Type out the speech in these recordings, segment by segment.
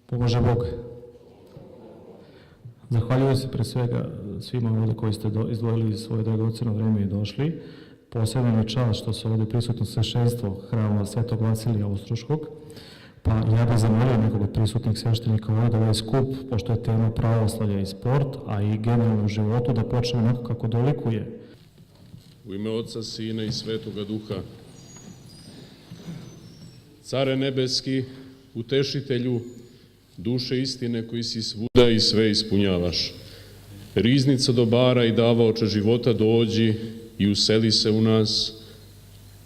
Pomaže Bog. Zahvaljujem se pre svega svima ovdje koji ste izdvojili svoje dragocjeno vreme i došli. Posebno mi je čast što su ovdje prisutno sveštenstvo hrama Svetog Vasilija Ostroškog. Pa ja bih zamolio nekog od prisutnih sveštenika ovdje ovaj skup, pošto je tema pravoslavlja i sport, a i generalno u životu, da počnemo onako kako dolikuje. U ime Otca, Sina i Svetoga Duha. Care nebeski, utešitelju, duše istine koji si svuda i sve ispunjavaš. Riznica dobara i davaoče života dođi i useli se u nas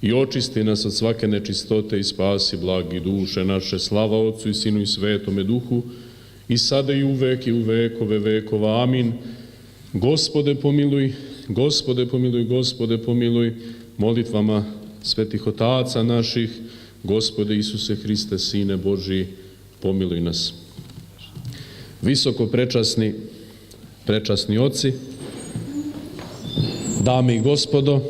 i očisti nas od svake nečistote i spasi blagi duše naše. Slava Otcu i Sinu i Svetome Duhu i sada i uvek i u vekove vekova. Amin. Gospode pomiluj, Gospode pomiluj, Gospode pomiluj, molitvama svetih otaca naših, Gospode Isuse Hriste, Sine Božji, pomiluj nas. Visoko prečasni oci, dame i gospodo,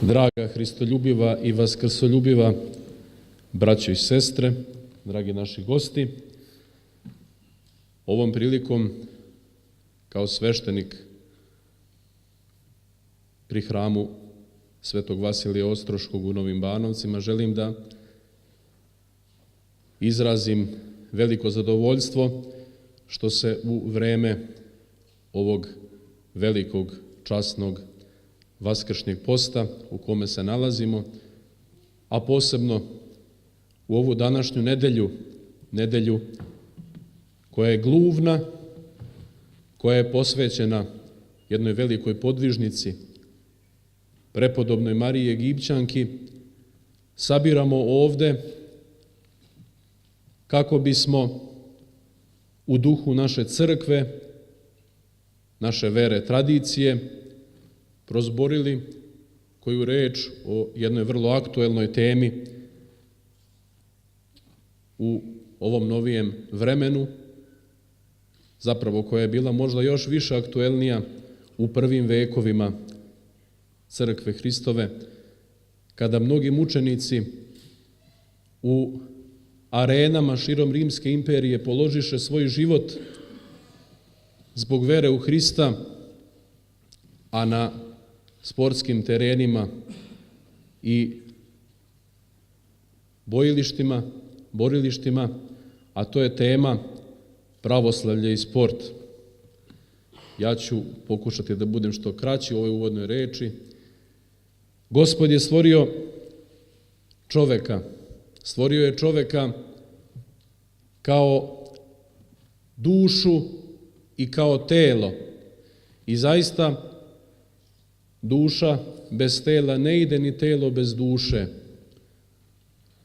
draga hristoljubiva i vaskrsoljubiva braćo i sestre, dragi naši gosti, ovom prilikom kao sveštenik pri hramu Svetog Vasilija Ostroškog u Novim Banovcima želim da izrazim veliko zadovoljstvo što se u vreme ovog velikog časnog vaskršnjeg posta u kome se nalazimo, a posebno u ovu današnju nedelju koja je gluvna, koja je posvećena jednoj velikoj podvižnici, prepodobnoj Mariji Egipćanki, sabiramo ovde kako bismo u duhu naše crkve, naše vere, tradicije, prozborili koju reč o jednoj vrlo aktuelnoj temi u ovom novijem vremenu, zapravo koja je bila možda još više aktuelnija u prvim vekovima Crkve Hristove, kada mnogi mučenici u arenama širom Rimske imperije položiše svoj život zbog vere u Hrista, a na sportskim terenima i borilištima, a to je tema pravoslavlje i sport. Ja ću pokušati da budem što kraći u ovoj uvodnoj reči. Gospod je stvorio čoveka kao dušu i kao telo. I zaista duša bez tela ne ide, ni telo bez duše.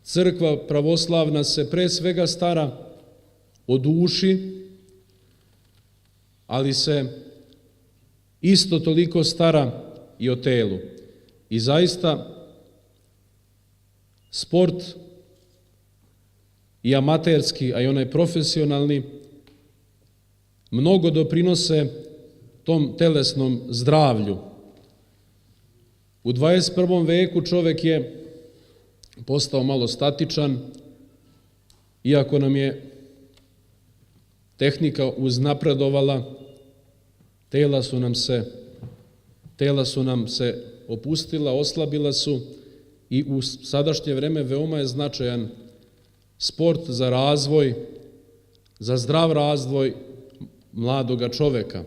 Crkva pravoslavna se pre svega stara o duši, ali se isto toliko stara i o telu. I zaista sport i amaterski, a i onaj profesionalni, mnogo doprinose tom telesnom zdravlju. U 21. veku čovek je postao malo statičan, iako nam je tehnika uznapredovala, tela su nam se opustila, oslabila su i u sadašnje vreme veoma je značajan sport za razvoj, za zdrav razvoj mladoga čoveka.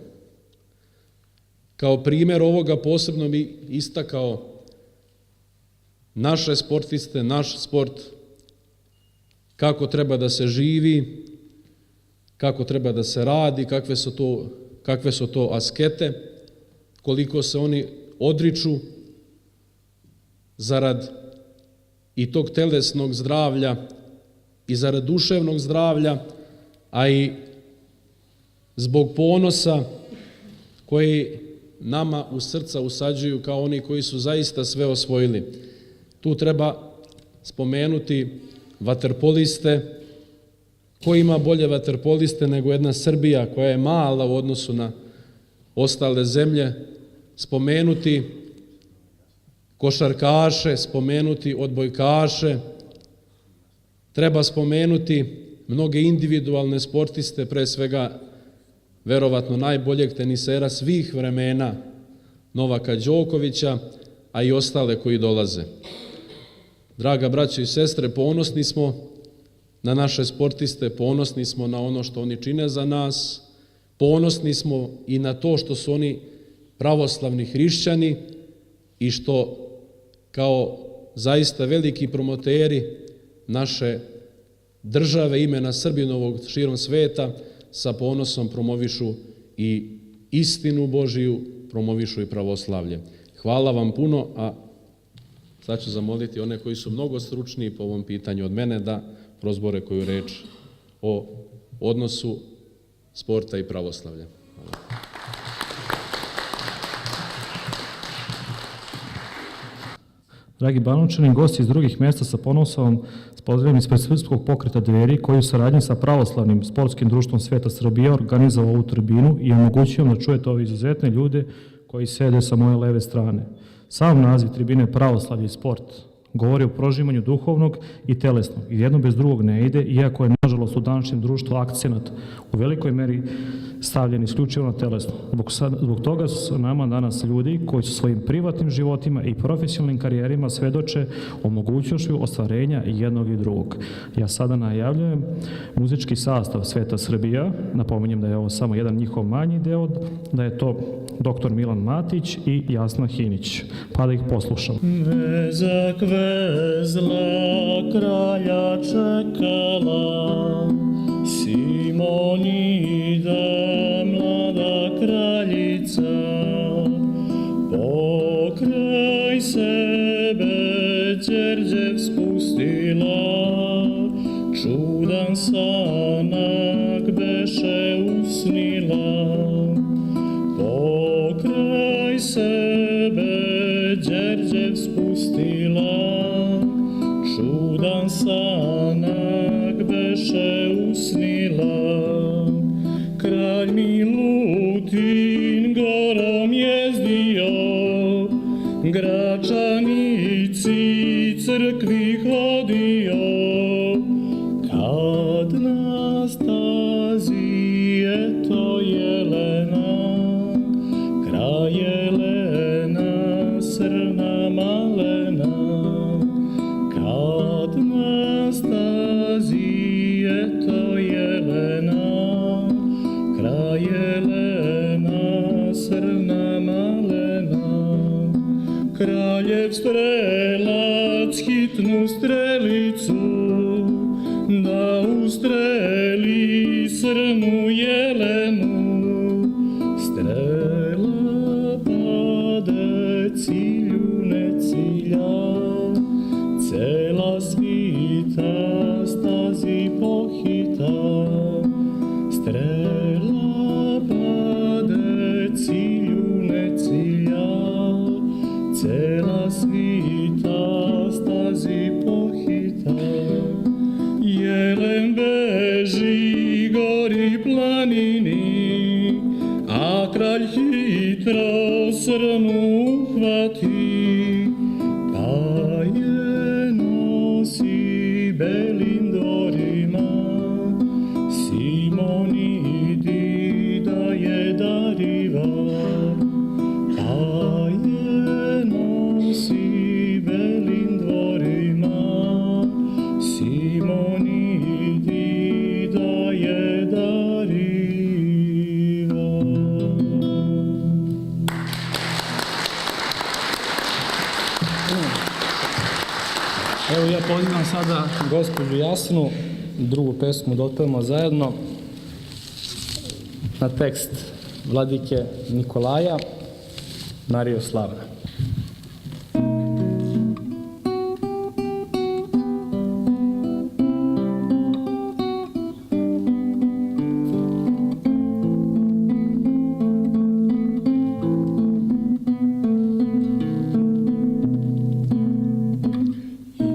Kao primjer ovoga posebno bi istakao naše sportiste, naš sport, kako treba da se živi, kako treba da se radi, kakve su to askete, koliko se oni odriču zarad i tog telesnog zdravlja i zarad duševnog zdravlja, a i zbog ponosa koji nama u srca usađuju kao oni koji su zaista sve osvojili. Tu treba spomenuti vaterpoliste. Ko ima bolje vaterpoliste nego jedna Srbija koja je mala u odnosu na ostale zemlje? Spomenuti košarkaše, spomenuti odbojkaše, treba spomenuti mnoge individualne sportiste, pre svega verovatno najboljeg tenisera svih vremena, Novaka Đokovića, a i ostale koji dolaze. Draga braćo i sestre, ponosni smo na naše sportiste, ponosni smo na ono što oni čine za nas, ponosni smo i na to što su oni pravoslavni hrišćani i što kao zaista veliki promoteri naše države, imena Srbinovog širom sveta, sa ponosom promovišu i istinu Božiju, promovišu i pravoslavlje. Hvala vam puno, a sad ću zamoliti one koji su mnogo stručniji po ovom pitanju od mene da prozbore koju reč o odnosu sporta i pravoslavlja. Hvala. Dragi Banovčani, gosti iz drugih mjesta sa ponosom pozdravljam ispred Srpskog pokreta Dveri koji u saradnji sa pravoslavnim sportskim društvom Sveta Srbija organizovao ovu tribinu i omogućio da čujete ove izuzetne ljude koji sede sa moje leve strane. Sam naziv tribine Pravoslavlje i sport govori o prožimanju duhovnog i telesnog i jedno bez drugog ne ide, iako je nažalost u današnjem društvu akcenat u velikoj meri stavljen isključivo na telesno. Zbog toga su nama danas ljudi koji su svojim privatnim životima i profesionalnim karijerima svedoče o mogućnošću ostvarenja jednog i drugog. Ja sada najavljujem muzički sastav Sveta Srbija, napominjem da je ovo samo jedan njihov manji deo, da je to dr. Milan Matić i Jasna Hinić, pa da ih poslušamo. Vezak vezla, kralja čekala, Simonida, mlada kraljica, pokraj sebe Đerđev spustila, čudan sanak beše usnila, pokraj sebe Đerđev spustila, čudan sanak beše usnila. Kralj Milutin gorom jezdio, Gračanici crkvi hodio, kad na stazi eto Jelena, kraj Jelena, srna malena, kad na stazi eto Jelena, kraj Jelena, srna malena. Kraljev strelac hitnu strelicu da ustreli srnu Jelenu, strela pade cilju ne cilja, cela svita stazi pohita, strela pade cilju ne cilja, cela svita stazi pohita. Jelen beži gori planini, a kralj hitro srnu uhvati, pa je nosi belim dorima, Simonidi da je dariva, pa je nosi belim dvorima, Simonidi da je dariva. Evo ja pozivam sada gospođu Jasnu, drugu pesmu da otpevamo zajedno na tekst vladike Nikolaja, Marijo slavna.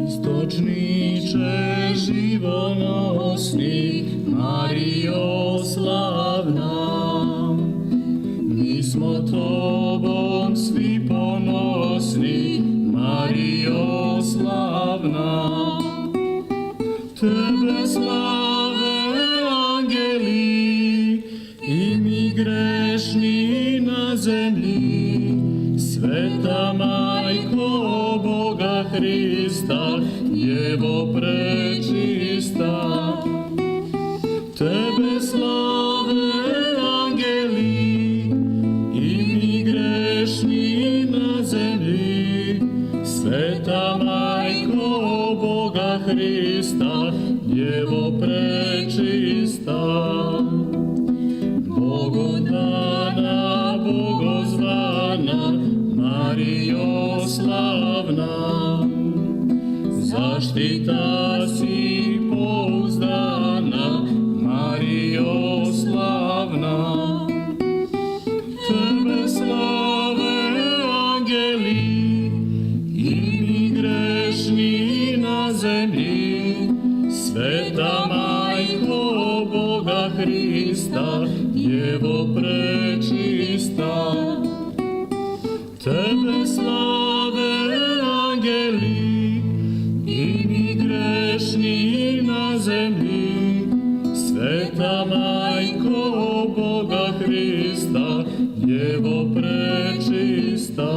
Istočniče živonosnik, Marijo slavna, mi smo tobom svi ponosni, Marijo slavna, tebe slave Hrista, Djevo prečista. Tebe slave angeli i mi grešni na zemlji. Sveta Majko Boga Hrista, Djevo prečista. Bogodana, bogozvana, Marijo slavna, zaštita si pouzdana, Marijo slavna. Tebe slave angeli i mi grešni na zemlji. Sveta Majko Boga Hrista, Djevo prečista. Tebe slave angeli i mi grešni na zemlji. Sveta Majko Boga Hrista, Djevo prečista.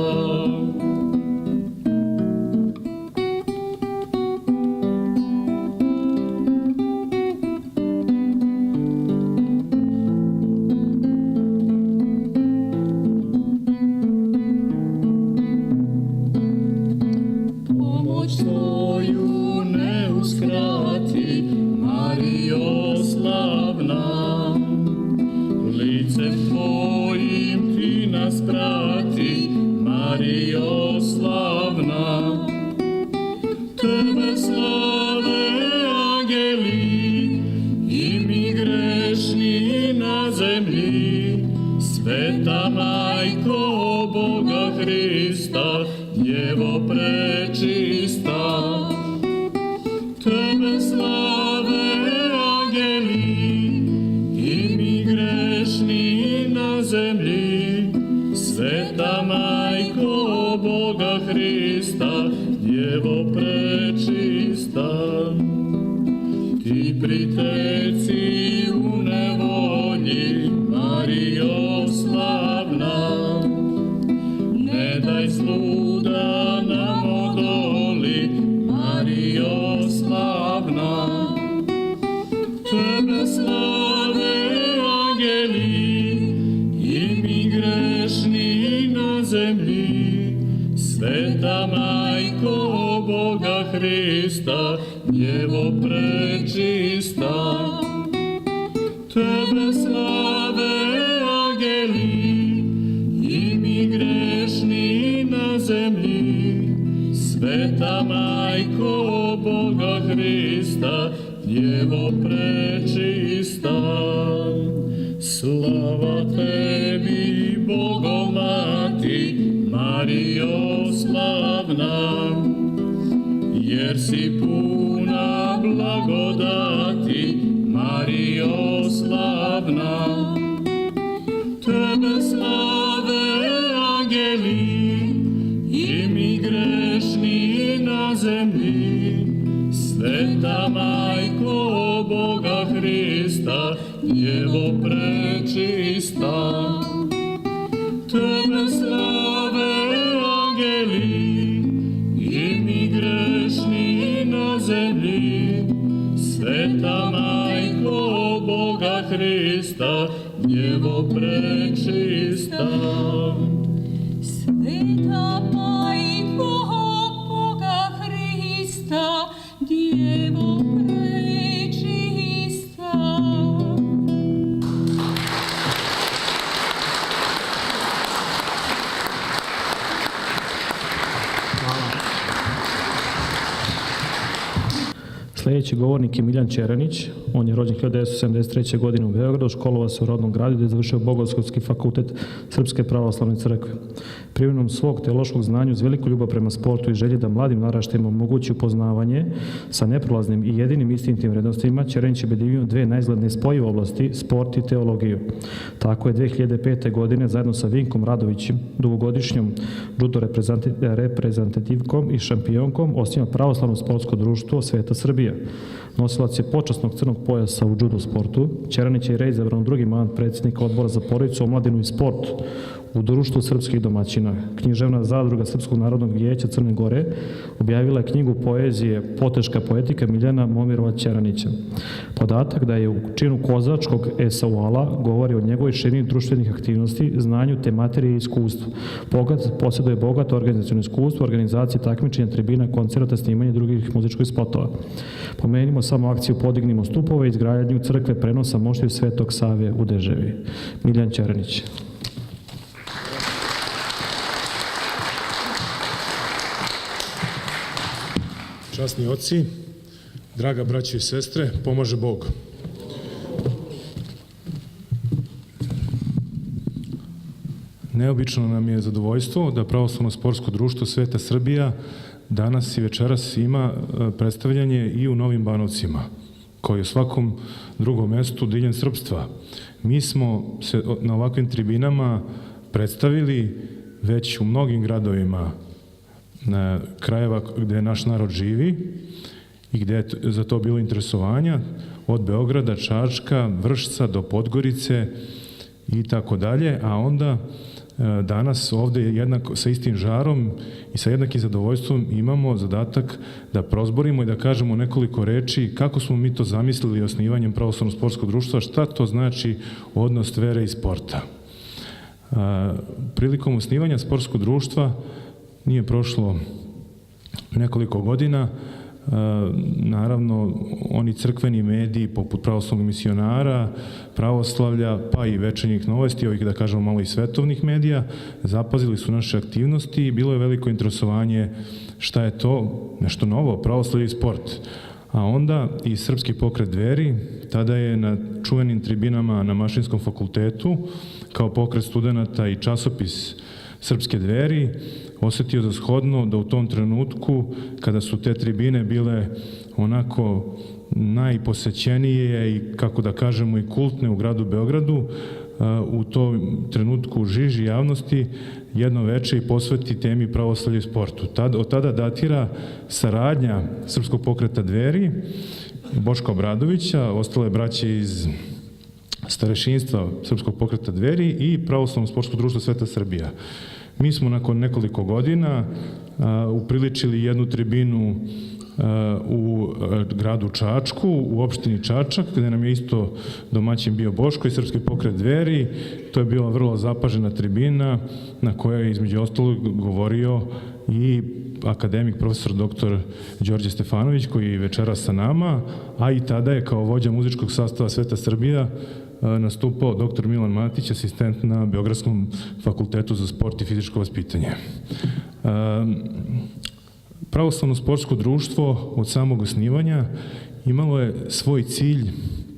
Tvoju ne uskrati, Marijo slavna, licem Tvojim Ti nas prati, Marijo slavna. Tebe slave angeli i mi grešni na zemlji. Sveta Majko Boga Hrista, Djevo prečista. Tebe slave angeli i mi grešni na zemlji. Sveta Majko Boga Hrista, Djevo prečista. Ti priteci u nevolji, Marijo slavna, ne daj zlu da nam odoli, Marijo slavna. Tebe slave angeli i mi grešni na zemlji. Sveta Majko Boga Hrista, Djevo prečista. Tebe slave angeli i mi grešni na zemlji. Sveta Majko Boga Hrista, Djevo prečista. Slava Tebi, Bogomati, Marijo slavna, jer si puna blagodati, Marijo slavna. Tebe slave angeli i mi grešni na zemlji. Sveta Majko Boga Hrista, Djevo prečista. Tebe slave angeli i mi grešni na zemlji. Sveta Majko Boga Hrista, Djevo prečista. Sveta Majko Boga Hrista, Djevo prečista. Sljedeći govornik je Miljan Čeranić. On je rođen 1973. godine u Beogradu, školovao se u rodnom gradu gdje je završio Bogoslovski fakultet Srpske pravoslavne crkve. Primjenom svog teološkog znanja uz veliku ljubav prema sportu i želje da mladim naraštajima omogući upoznavanje sa neprolaznim i jedinim istinitim vrednostima, Čeranić je objedinio dve najizglednije spojive oblasti, sport i teologiju. Tako je 2005. godine zajedno sa Vinkom Radovićem, dugogodišnjom judo reprezentativkom i šampionkom, osniva Pravoslavno sportsko društvo Sveta Srbija. Nosilac je počasnog crnog pojasa u judo sportu. Ćeranić je reizabran u drugi mandat predsjednika odbora za porodicu, omladinu i sport u Društvu srpskih domaćina. Književna zadruga Srpskog narodnog vijeća Crne Gore objavila je knjigu poezije Poteška poetika Miljana Momirova Ćeranića. Podatak da je u činu kozačkog esauala govori o njegovoj širini društvenih aktivnosti, znanju te materije i iskustvu. Posjeduje bogato organizacijono iskustvo, organizacije takmičenja, tribina, koncerata, snimanje drugih muzičkih spotova. Pomenimo samo akciju Podignimo stupove, izgradnju crkve prenosa moštiju Svetog Save u Deževi. Miljan Ćeranić. Časni oci, draga braćo i sestre, pomaže Bog. Neobično nam je zadovoljstvo da Pravoslavno sportsko društvo Sveta Srbija danas i večeras ima predstavljanje i u Novim Banovcima, kao i u svakom drugom mestu diljem srpstva. Mi smo se na ovakvim tribinama predstavili već u mnogim gradovima krajeva gde naš narod živi i gde je za to bilo interesovanja, od Beograda, Čačka, Vršca do Podgorice i tako dalje, a onda danas ovde jednako sa istim žarom i sa jednakim zadovoljstvom imamo zadatak da prozborimo i da kažemo nekoliko reči kako smo mi to zamislili osnivanjem Pravoslavnog sportskog društva, šta to znači odnos vere i sporta. Prilikom osnivanja sportskog društva nije prošlo nekoliko godina, naravno oni crkveni mediji poput Pravoslavnog misionara, Pravoslavlja, pa i Večernjih novosti, ovih da kažemo malo i svetovnih medija, zapazili su naše aktivnosti i bilo je veliko interesovanje šta je to, nešto novo, pravoslavlje i sport. A onda i Srpski pokret Dveri, tada je na čuvenim tribinama na Mašinskom fakultetu, kao pokret studenata i časopis Srpske Dveri, osetio za shodno da u tom trenutku, kada su te tribine bile onako najposećenije i, kako da kažemo, i kultne u gradu Beogradu, u tom trenutku žiži javnosti jedno veče i posveti temi pravoslavlja i sportu. Od tada datira saradnja Srpskog pokreta Dveri, Boška Obradovića, ostale braće iz starešinstva Srpskog pokreta Dveri i Pravoslavnog sportskog društva Sveta Srbija. Mi smo nakon nekoliko godina upriličili jednu tribinu u gradu Čačku, u opštini Čačak, gde nam je isto domaćin bio Boško i Srpski pokret Dveri. To je bila vrlo zapažena tribina na kojoj je između ostalog govorio i akademik profesor dr. Đorđe Stefanović, koji je večeras sa nama, a i tada je kao vođa muzičkog sastava Sveta Srbija nastupao dr. Milan Matić, asistent na Beogradskom fakultetu za sport i fizičko vaspitanje. Pravoslavno sportsko društvo od samog osnivanja imalo je svoj cilj,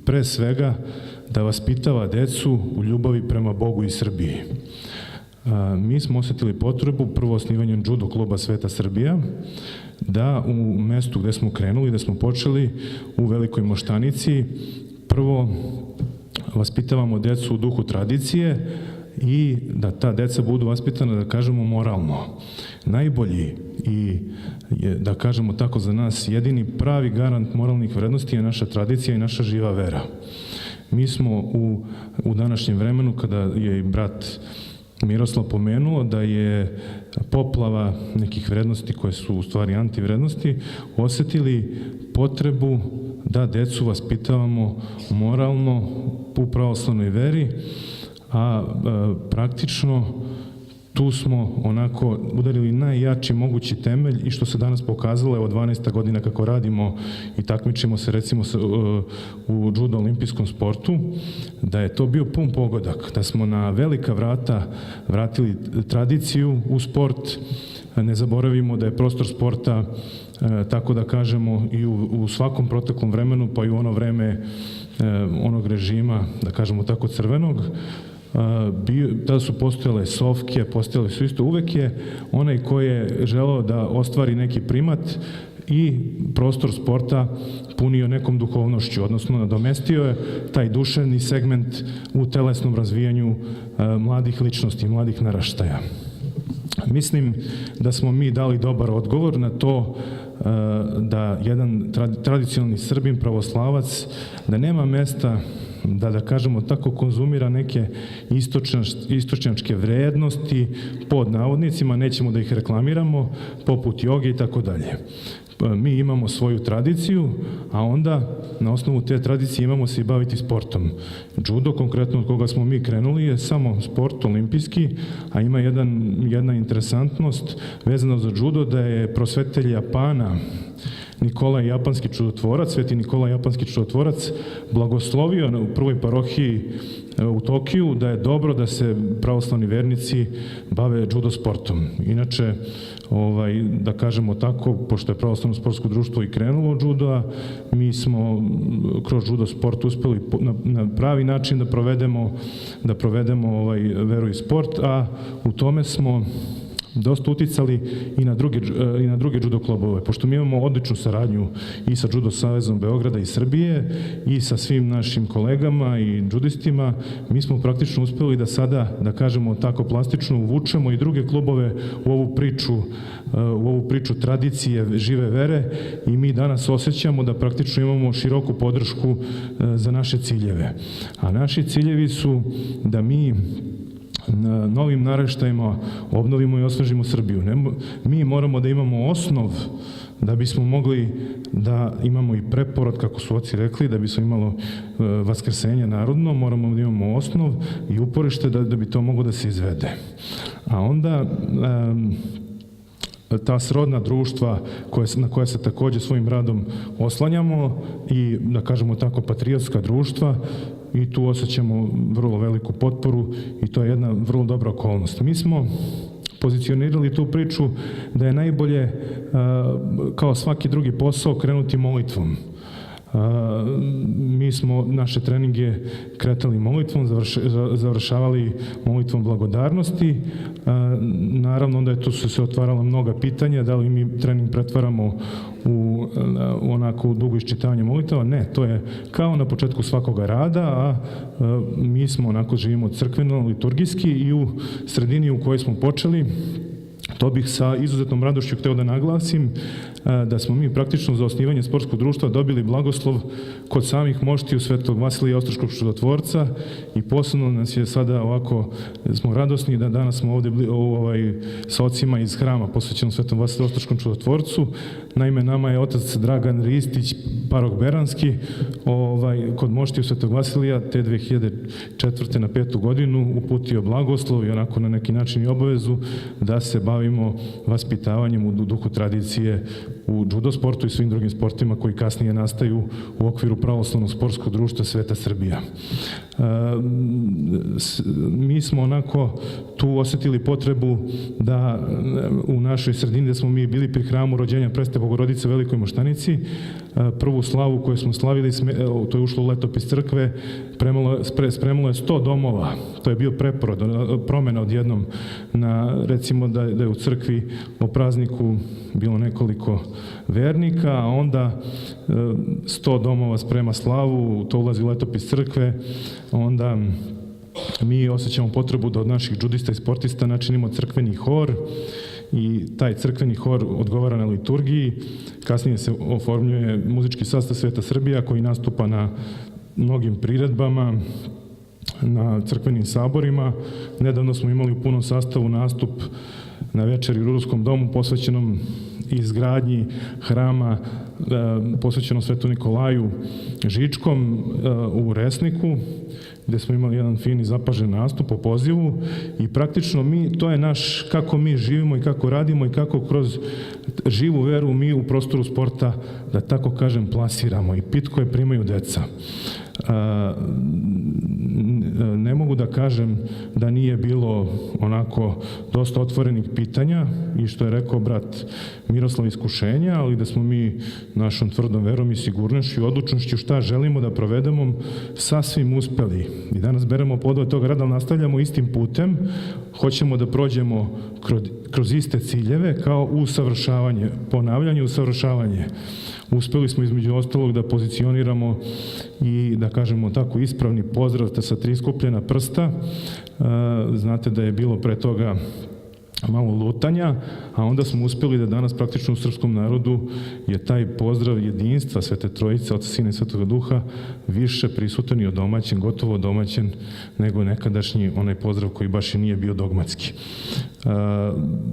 pre svega, da vaspitava decu u ljubavi prema Bogu i Srbiji. Mi smo osetili potrebu, prvo osnivanjem judo kluba Sveta Srbija, da u mestu gde smo krenuli, da smo počeli u Velikoj Moštanici, prvo vaspitavamo decu u duhu tradicije i da ta deca budu vaspitana, da kažemo, moralno. Najbolji i, da kažemo tako za nas, jedini pravi garant moralnih vrednosti je naša tradicija i naša živa vera. Mi smo u današnjem vremenu, kada je i brat Miroslav pomenuo da je poplava nekih vrednosti koje su u stvari antivrednosti, osetili potrebu da decu vaspitavamo moralno u pravoslavnoj veri, a praktično tu smo onako udarili najjači mogući temelj i što se danas pokazalo, evo 12. godina kako radimo i takmičimo se recimo u judo olimpijskom sportu, da je to bio pun pogodak, da smo na velika vrata vratili tradiciju u sport. Ne zaboravimo da je prostor sporta, tako da kažemo, i u svakom proteklom vremenu, pa i u ono vreme onog režima, da kažemo tako, crvenog, tada su postojale sofke, postojale su isto, uvek je onaj ko je želeo da ostvari neki primat i prostor sporta punio nekom duhovnošću, odnosno nadomestio je taj duševni segment u telesnom razvijanju mladih ličnosti, mladih naraštaja. Mislim da smo mi dali dobar odgovor na to da jedan tradicionalni Srbin, pravoslavac, da nema mesta da kažemo tako, konzumira neke istočnjačke vrednosti, pod navodnicima, nećemo da ih reklamiramo, poput joge i tako dalje. Mi imamo svoju tradiciju, a onda na osnovu te tradicije imamo se i baviti sportom. Judo, konkretno od koga smo mi krenuli, je samo sport olimpijski, a ima jedna interesantnost vezana za judo, da je prosvetitelj Japana Nikolaj Japanski čudotvorac, Sveti Nikolaj Japanski čudotvorac, blagoslovio u prvoj parohiji u Tokiju da je dobro da se pravoslavni vernici bave judo sportom. Inače, da kažemo tako, pošto je pravoslavno sportsko društvo i krenulo od judoa, mi smo kroz judo sport uspeli na pravi način da provedemo veru i sport, a u tome smo dosta uticali i na druge judo klubove. Pošto mi imamo odličnu saradnju i sa Judo savezom Beograda i Srbije i sa svim našim kolegama i judistima, mi smo praktično uspeli da sada, da kažemo tako plastično, uvučemo i druge klubove u ovu priču tradicije, žive vere, i mi danas osjećamo da praktično imamo široku podršku za naše ciljeve. A naši ciljevi su da mi novim naraštajima obnovimo i osvežimo Srbiju. Mi moramo da imamo osnov da bismo mogli da imamo i preporod, kako su oci rekli, da bismo imalo vaskrsenje narodno, moramo da imamo osnov i uporište da bi to moglo da se izvede. A onda ta srodna društva na koja se takođe svojim radom oslanjamo i, da kažemo tako, patriotska društva, i tu osjećamo vrlo veliku potporu i to je jedna vrlo dobra okolnost. Mi smo pozicionirali tu priču da je najbolje, kao svaki drugi posao, krenuti molitvom. Mi smo naše treninge kretali molitvom, završavali molitvom blagodarnosti. Naravno, onda je tu se otvarala mnoga pitanja, da li mi trening pretvaramo u onako dugo iščitavanje molitava. Ne, to je kao na početku svakoga rada, a mi smo onako živimo crkveno, liturgijski, i u sredini u kojoj smo počeli, to bih sa izuzetnom radošću hteo da naglasim, da smo mi praktično za osnivanje sportskog društva dobili blagoslov kod samih moštiju Svetog Vasilija Ostroškog čudotvorca, i posebno nas je sada ovako, smo radosni da danas smo ovde sa ocima iz hrama posvećenom Svetom Vasiliju Ostroškom čudotvorcu. Naime, nama je otac Dragan Ristić, parok Beranski, kod moštiju Svetog Vasilija te 2004. na 5. godinu uputio blagoslov i onako na neki način i obavezu da se bavimo vaspitavanjem u duhu tradicije u judo sportu i svim drugim sportima koji kasnije nastaju u okviru pravoslavnog sportskog društva Sveta Srbija. Mi smo onako tu osetili potrebu da u našoj sredini, gde smo mi bili pri hramu rođenja Presvete Bogorodice Velikoj Moštanici, prvu slavu koju smo slavili, to je ušlo u letopis crkve, spremilo je 100 domova. To je bio preporod, promena odjednom recimo da je u crkvi o prazniku bilo nekoliko vernika, a onda 100 domova sprema slavu, to ulazi u letopis crkve, onda mi osjećamo potrebu da od naših judista i sportista načinimo crkveni hor, i taj crkveni hor odgovara na liturgiji. Kasnije se oformljuje muzički sastav Sveta Srbija koji nastupa na mnogim priredbama, na crkvenim saborima. Nedavno smo imali u punom sastavu nastup na večeri u Rudarskom domu posvećenom izgradnji hrama posvećenom Svetu Nikolaju Žičkom u Resniku, gde smo imali jedan fin i zapažen nastup po pozivu, i praktično to je naš, kako mi živimo i kako radimo i kako kroz živu veru mi u prostoru sporta, da tako kažem, plasiramo i pit koje primaju deca. Ne mogu da kažem da nije bilo onako dosta otvorenih pitanja i, što je rekao brat Miroslav, iskušenja, ali da smo mi našom tvrdom verom i sigurnošću i odlučnošću šta želimo da provedemo sasvim uspeli. I danas beremo plodove toga rada, ali nastavljamo istim putem. Hoćemo da prođemo kroz iste ciljeve kao usavršavanje, ponavljanje, usavršavanje. Uspeli smo između ostalog da pozicioniramo i, da kažemo tako, ispravni pozdrav sa 3 skupljena prsta. Znate da je bilo pre toga malo lutanja, a onda smo uspjeli da danas praktično u srpskom narodu je taj pozdrav jedinstva Svete Trojice, Oca, Sina i Svetoga Duha više prisutan i odomaćen, gotovo odomaćen nego nekadašnji onaj pozdrav koji baš i nije bio dogmatski.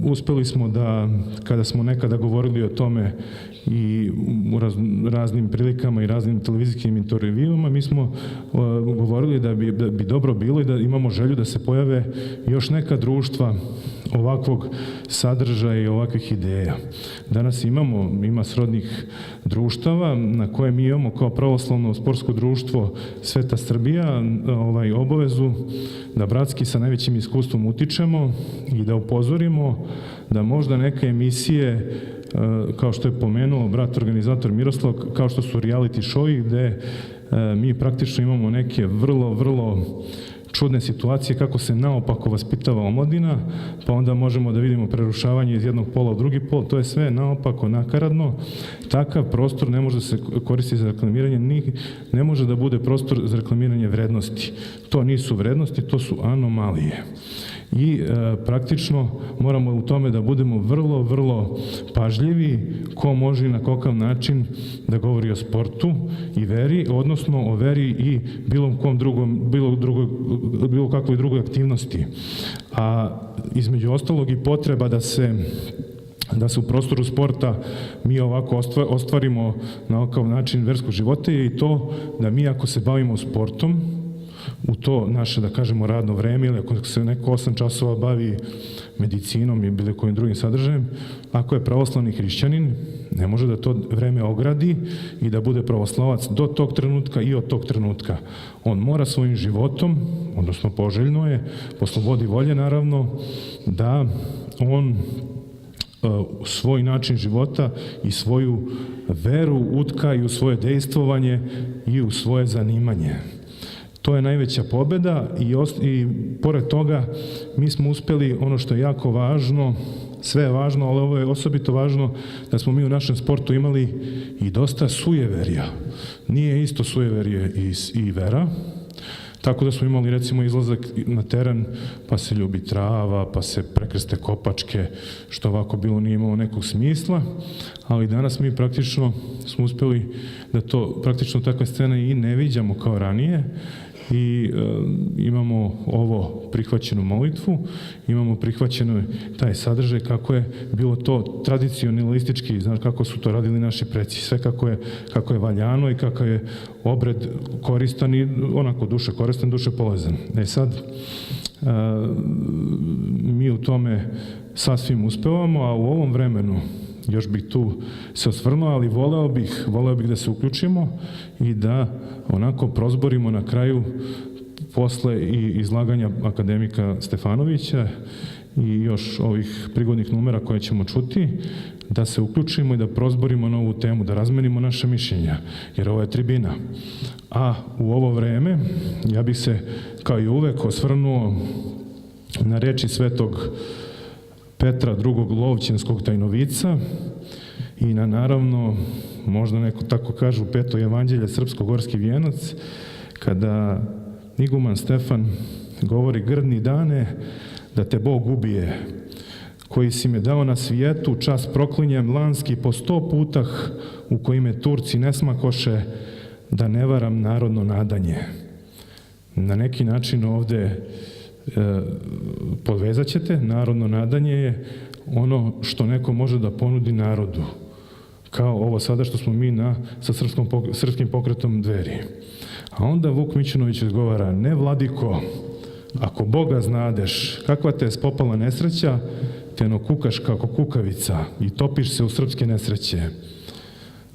Uspjeli smo da, kada smo nekada govorili o tome i u raznim prilikama i raznim televizijskim intervjuima, mi smo govorili da bi dobro bilo i da imamo želju da se pojave još neka društva ovakvog sadržaja i ovakvih ideja. Danas ima srodnih društava na koje mi imamo kao pravoslavno sportsko društvo Sveta Srbija obavezu da bratski sa najvećim iskustvom utičemo i da upozorimo da možda neke emisije, kao što je pomenuo brat organizator Miroslav, kao što su reality show gde mi praktično imamo neke vrlo čudne situacije kako se naopako vaspitava omladina, pa onda možemo da vidimo prerušavanje iz jednog pola u drugi pol, to je sve naopako, nakaradno. Takav prostor ne može da se koristi za reklamiranje, ne može da bude prostor za reklamiranje vrednosti. To nisu vrednosti, to su anomalije. I praktično moramo u tome da budemo vrlo pažljivi ko može i na kakav način da govori o sportu i veri, odnosno o veri i bilo kakvoj drugoj aktivnosti. A između ostalog i potreba da se u prostoru sporta mi ovako ostvarimo na ovakav način verskog života je i to da mi ako se bavimo sportom u to naše, da kažemo, radno vreme ili ako se neko 8 časova bavi medicinom i bilo kojim drugim sadržajem, ako je pravoslavni hrišćanin, ne može da to vreme ogradi i da bude pravoslavac do tog trenutka i od tog trenutka. On mora svojim životom, odnosno poželjno je, po slobodi volje naravno, da on svoj način života i svoju veru utka i u svoje dejstvovanje i u svoje zanimanje. To je najveća pobeda i pored toga mi smo uspeli ono što je jako važno, sve je važno, ali ovo je osobito važno da smo mi u našem sportu imali i dosta sujeverja. Nije isto sujeverje i vera, tako da smo imali recimo izlazak na teren pa se ljubi trava, pa se prekrste kopačke, što ovako bilo nije imalo nekog smisla, ali danas mi praktično smo uspeli da to praktično takve scene i ne viđamo kao ranije i imamo ovo prihvaćenu molitvu, imamo prihvaćeno taj sadržaj kako je bilo to tradicionalistički, znaš kako su to radili naši preci, sve kako je valjano i kakav je obred koristan i onako duše koristan, duše polezan. Sad, mi u tome sasvim uspevamo, a u ovom vremenu još bih tu se osvrnuo, ali voleo bih da se uključimo i da onako prozborimo na kraju posle i izlaganja akademika Stefanovića i još ovih prigodnih numera koje ćemo čuti, da se uključimo i da prozborimo na ovu temu, da razmenimo naše mišljenja, jer ovo je tribina. A u ovo vreme ja bih se kao i uvek osvrnuo na reči svetog Petra II. Lovćenskog tajnovica i na naravno, možda neko tako kažu, peto evanđelje Srpsko-gorski vijenac, kada iguman Stefan govori: grdni dane da te Bog ubije, koji si me dao na svijetu, čas proklinjem lanski po 100 putah u kojime Turci ne smakoše, da ne varam narodno nadanje. Na neki način ovde podvezat ćete, narodno nadanje je ono što neko može da ponudi narodu, kao ovo sada što smo mi sa srpskim pokretom Dveri. A onda Vuk Mićunović odgovara: ne vladiko, ako Boga znadeš, kakva te je spopala nesreća, te no kukaš kako kukavica i topiš se u srpske nesreće.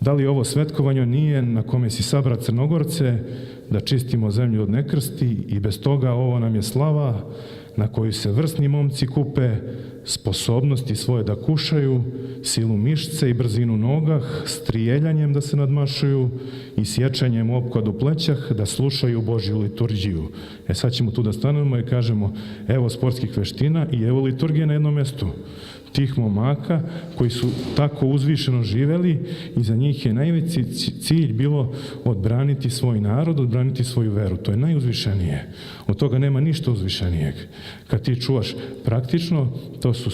Da li ovo svetkovanje nije na kome si sabra Crnogorce, da čistimo zemlju od nekrsti i bez toga ovo nam je slava na koju se vrsni momci kupe, sposobnosti svoje da kušaju, silu mišce i brzinu nogah, strijeljanjem da se nadmašuju i sječanjem opklad u plećah da slušaju Božju liturgiju. Sad ćemo tu da stanemo i kažemo: evo sportskih veština i evo liturgije na jednom mestu. Tih momaka koji su tako uzvišeno živeli i za njih je najveći cilj bilo odbraniti svoj narod, odbraniti svoju veru. To je najuzvišenije. Od toga nema ništa uzvišenijeg. Kad ti čuvaš praktično, to su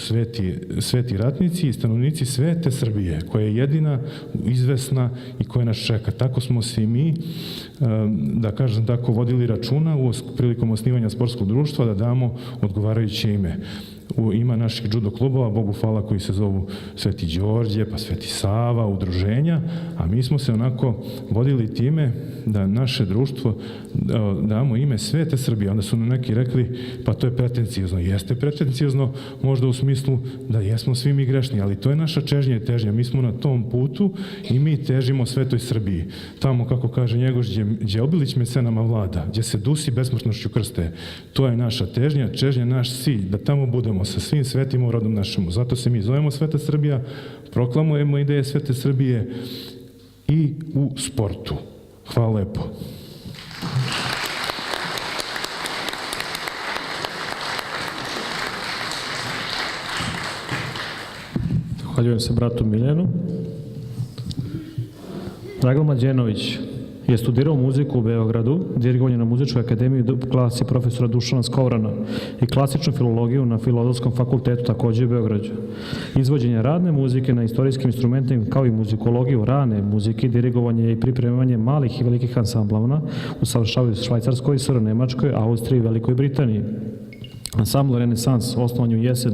sveti ratnici i stanovnici svete Srbije, koja je jedina, izvesna i koja nas čeka. Tako smo se i mi, da kažem tako, vodili računa prilikom osnivanja sportskog društva da damo odgovarajuće ime. Ima naših judo klubova, Bogu hvala, koji se zovu Sveti Đorđe, pa Sveti Sava, udruženja, a mi smo se onako vodili time da naše društvo damo ime Svete Srbije. Onda su nam neki rekli, pa to je pretencijozno. Jeste pretencijozno, možda u smislu da jesmo svi mi grešni, ali to je naša čežnja i težnja. Mi smo na tom putu i mi težimo Svetoj Srbiji. Tamo, kako kaže Njegoš, gdje obilić mecenama vlada, gdje se dusi besmrtnošću krste. To je naša težnja, naš cilj, da tamo budemo sa svim svetima u rodom našemu. Zato se mi zovemo Sveta Srbija, proklamujemo ideje Svete Srbije i u sportu. Hvala lepo. Zahvaljujem se bratu Miljanu. Dragan Mlađenović je studirao muziku u Beogradu, dirigovanje na Muzičkoj akademiji u klasi profesora Dušana Skovrana i klasičnu filologiju na Filozofskom fakultetu takođe u Beogradu. Izvođenje radne muzike na istorijskim instrumentima kao i muzikologiju rane muzike, dirigovanje i pripremanje malih i velikih ansamblovna usavršavaju u Švajcarskoj, SR Nemačkoj, Austriji i Velikoj Britaniji. Ansambl Renesans, osnovan u jesen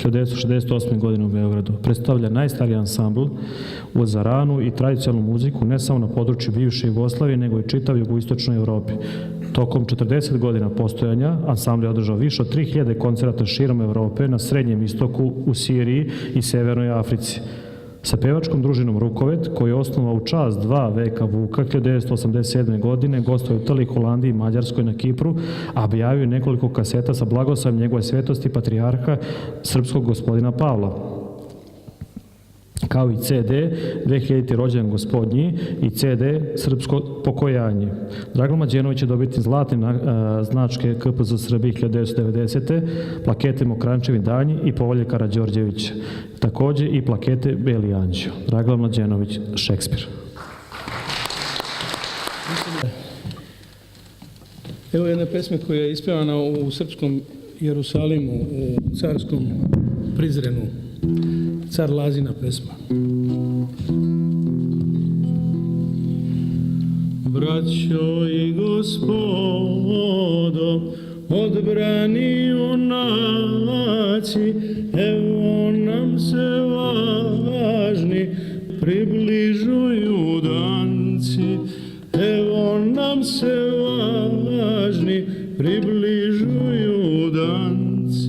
1968. godine u Beogradu, predstavlja najstariji ansambl za ranu i tradicionalnu muziku ne samo na području bivše Jugoslavije, nego i čitav jugoistočnoj Evropi. Tokom 40 godina postojanja ansambl je održao više od 3000 koncerata širom Evrope, na Srednjem istoku, u Siriji i Severnoj Africi. Sa pevačkom družinom Rukovet, koji je osnovao u čast 2 veka Vuka 1987. godine, gostovao u Italiji, Holandiji, Mađarskoj, na Kipru, a objavio nekoliko kaseta sa blagoslovom njegove svetosti patrijarha srpskog gospodina Pavla, kao i CD 2000. rođendan gospodnji i CD Srpsko pokojanje. Dragan Mlađenović će dobiti zlatne značke KPZ Srbije 1990. plakete Mokrančevi danji i Povelje Karađorđevića. Takođe i plakete Beli anđeo. Dragan Mlađenović, Šekspir. Evo jedna pesma koja je ispevana u srpskom Jerusalimu, u carskom Prizrenu. Car Lazina pesma. Braćo i gospodo, odbrani junaci, evo nam se važni približuju danci, evo nam se važni približuju danci.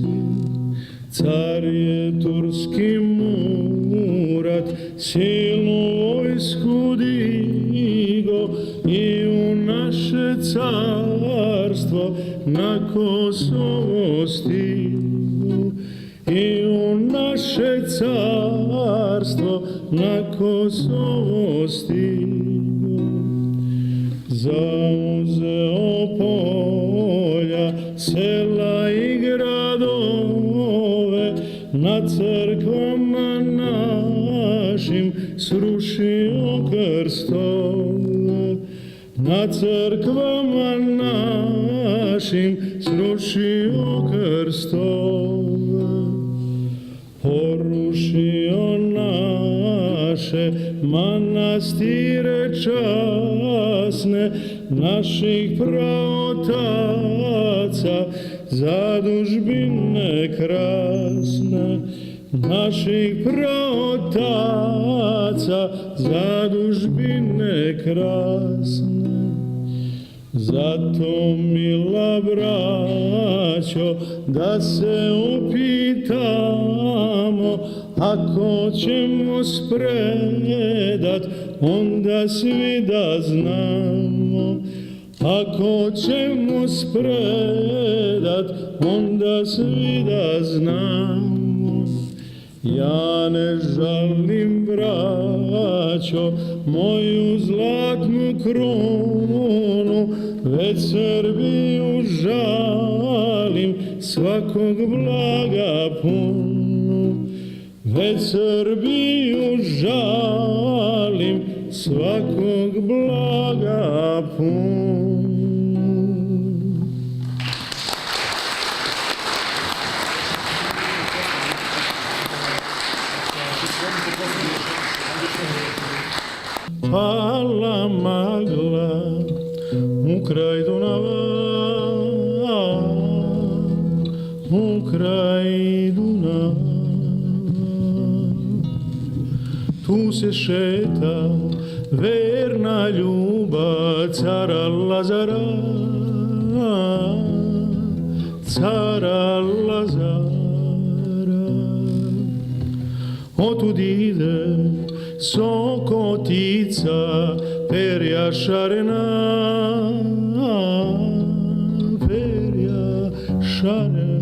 Car je turski Murat, silnu vojsku digo i u naše carstvo na Kosovo stigo. I u naše carstvo na Kosovo stigo. Zauzeo polja, sela i gradove, na crkvama našim srušio krstove. Na crkvama našim srušio krstove. Porušio naše manastire časne, naših praotaca zadužbine krasne, naših praotaca zadužbine krasne. Zato, mila braćo, da se upitamo, ako ćemo spredat, onda svi da znamo. Ako ćemo spredat, onda svi da znamo. Ja ne žalim, braćo, moju zlatnu krunu, već Srbiju žalim, svakog blaga punu. Već Srbiju žalim, svakog blaga punu. pala magla u kraj Dunava, u kraj Dunava. Tu se šeta verna ljubav cara Lazara, cara Lazara. Otud ide sokotica perja šarena, perja šarena.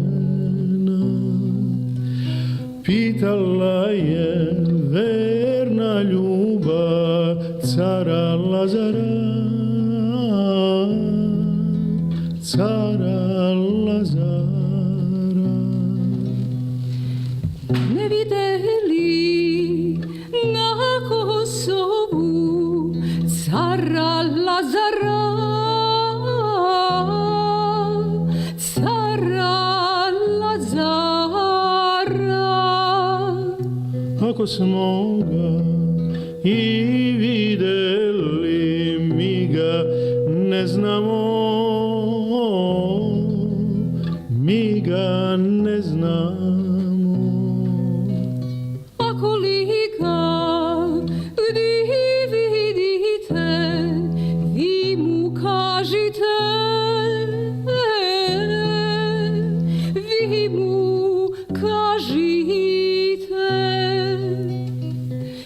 Pitala je verna ljubav cara Lazara, cara Lazara. Ne videli na Kosovu cara Lazara, cara Lazara. Ako smo ga i videli, mi ga ne znamo, mi ga ne znamo. Ako li ga gdje vidite, vi mu kažite, vi mu kažite.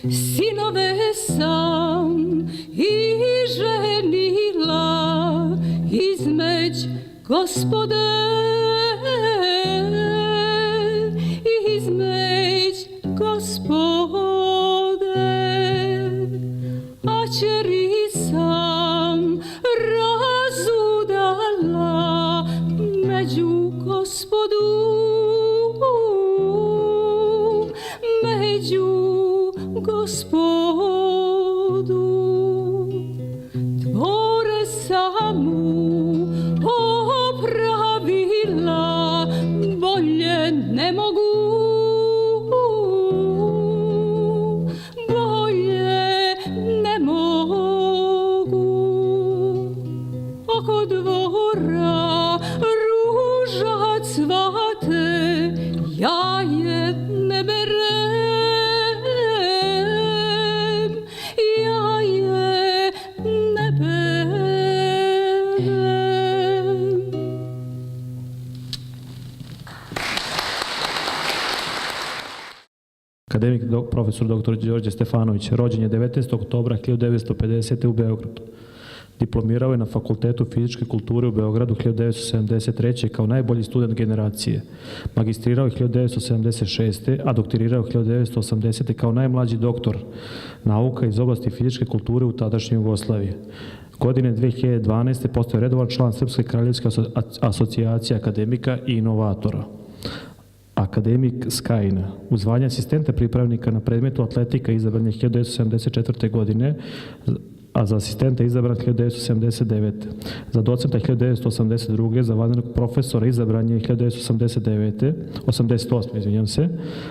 Sinove sam i ženila između Gospode, između Gospode. A čeri sam razudala među Gospodu, među Gospodu. Dvore samu opravila, bolje ne mogu, bolje ne mogu. Oko dvora ruža cvate, ja je ne berem, ja je ne berem. Akademik profesor dr. Đorđe Stefanović, rođen je 19. oktobra 1950. u Beogradu. Diplomirao je na Fakultetu fizičke kulture u Beogradu 1973. kao najbolji student generacije. Magistrirao je 1976. a doktorirao 1980. kao najmlađi doktor nauka iz oblasti fizičke kulture u tadašnjoj Jugoslaviji. Godine 2012. postao je redovan član Srpske kraljevske asocijacije akademika i inovatora. Akademik Skajina. U zvanje asistenta pripravnika na predmetu atletika izabran je 1974. godine, a za asistenta izabran 1979. Za docenta 1982. Za vanrednog profesora izabran je 1988.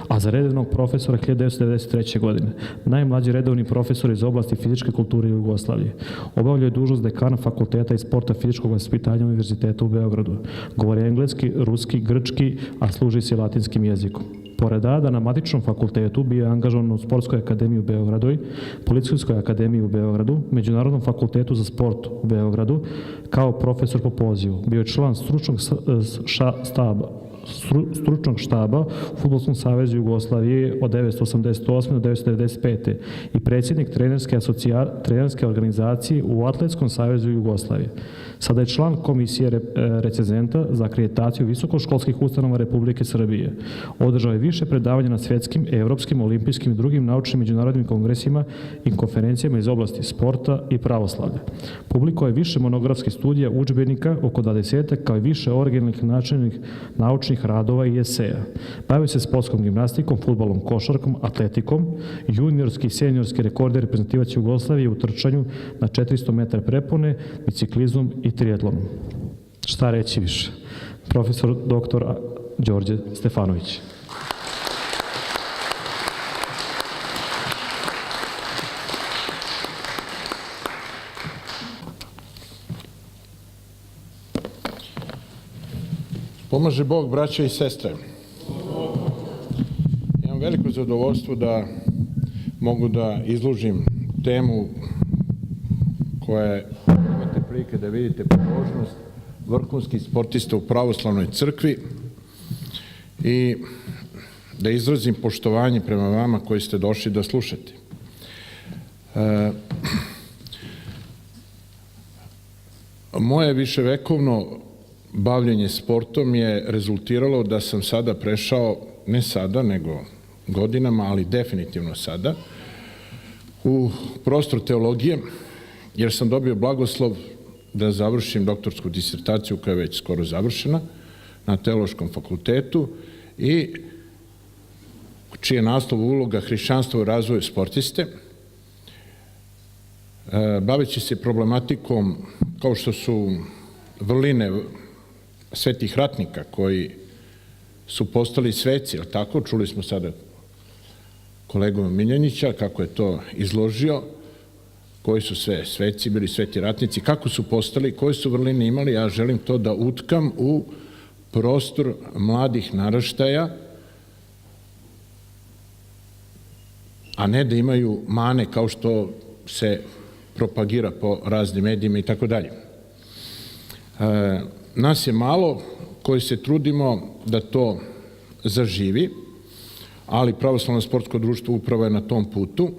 A za redovnog profesora 1993. godine. Najmlađi redovni profesor iz oblasti fizičke kulture u Jugoslaviji. Obavljao je dužnost dekana Fakulteta i sporta fizičkog vaspitanja Univerziteta u Beogradu. Govori engleski, ruski, grčki, a služi se latinskim jezikom. Pored rada na matičnom fakultetu bio je angažovan u Sportskoj akademiji u Beogradu, Policijskoj akademiji u Beogradu, Međunarodnom fakultetu za sport u Beogradu, kao profesor po pozivu. Bio je član stručnog štaba u Fudbalskom savezu Jugoslavije od 1988. do 1995. i predsjednik trenerske organizacije u Atletskom savezu Jugoslavije. Sada je član komisije recenzenta za akreditaciju visokoškolskih ustanova Republike Srbije. Održao je više predavanja na svjetskim, evropskim, olimpijskim i drugim naučnim međunarodnim kongresima i konferencijama iz oblasti sporta i pravoslavlja. Publikovao je više monografskih studija, udžbenika, oko 20, kao i više originalnih naučnih radova i eseja. Bavio se sportskom gimnastikom, fudbalom, košarkom, atletikom, juniorski i seniorski rekorder reprezentativac Jugoslavije u trčanju na 400 metara prepone, biciklizmom i triatlonom. Šta reći više? Profesor dr. Đorđe Stefanović. Pomaže Bog, braće i sestre. Imam veliko zadovoljstvo da mogu da izložim temu koja imate prilike da vidite pobožnost vrhunskih sportista u pravoslavnoj crkvi i da izrazim poštovanje prema vama koji ste došli da slušate. Moje viševekovno bavljenje sportom je rezultiralo da sam sada prešao, ne sada, nego godinama, ali definitivno sada, u prostor teologije, jer sam dobio blagoslov da završim doktorsku disertaciju koja je već skoro završena na Teološkom fakultetu i čiji je naslov uloga hrišćanstva u razvoju sportiste, baveći se problematikom kao što su vrline svetih ratnika koji su postali sveci, ali tako, čuli smo sada kolegu Miljanića kako je to izložio, koji su sve sveci, bili sveti ratnici, kako su postali, koje su vrline imali, ja želim to da utkam u prostor mladih naraštaja, a ne da imaju mane kao što se propagira po raznim medijima i tako dalje. Nas je malo koji se trudimo da to zaživi, ali Pravoslavno sportsko društvo upravo je na tom putu.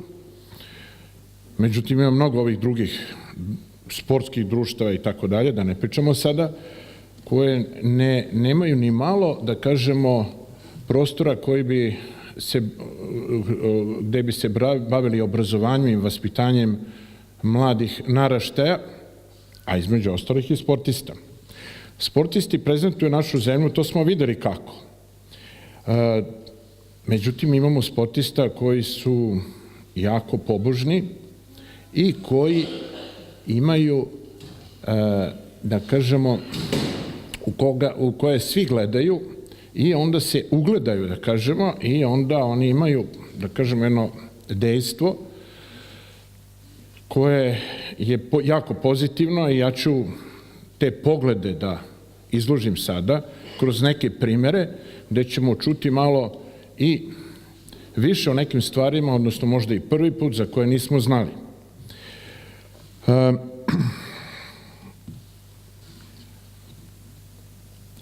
Međutim, ima mnogo ovih drugih sportskih društava i tako dalje, da ne pričamo sada, koje nemaju ni malo, da kažemo, prostora koji bi gde bi se bavili obrazovanjem i vaspitanjem mladih naraštaja, a između ostalih i sportista. Sportisti prezentuju našu zemlju, to smo videli kako. Međutim, imamo sportista koji su jako pobožni i koji imaju, da kažemo, u koje svi gledaju i onda se ugledaju, da kažemo, i onda oni imaju, da kažemo, jedno dejstvo koje je jako pozitivno i ja ću te poglede da izložim sada kroz neke primere gde ćemo čuti malo i više o nekim stvarima, odnosno možda i prvi put za koje nismo znali.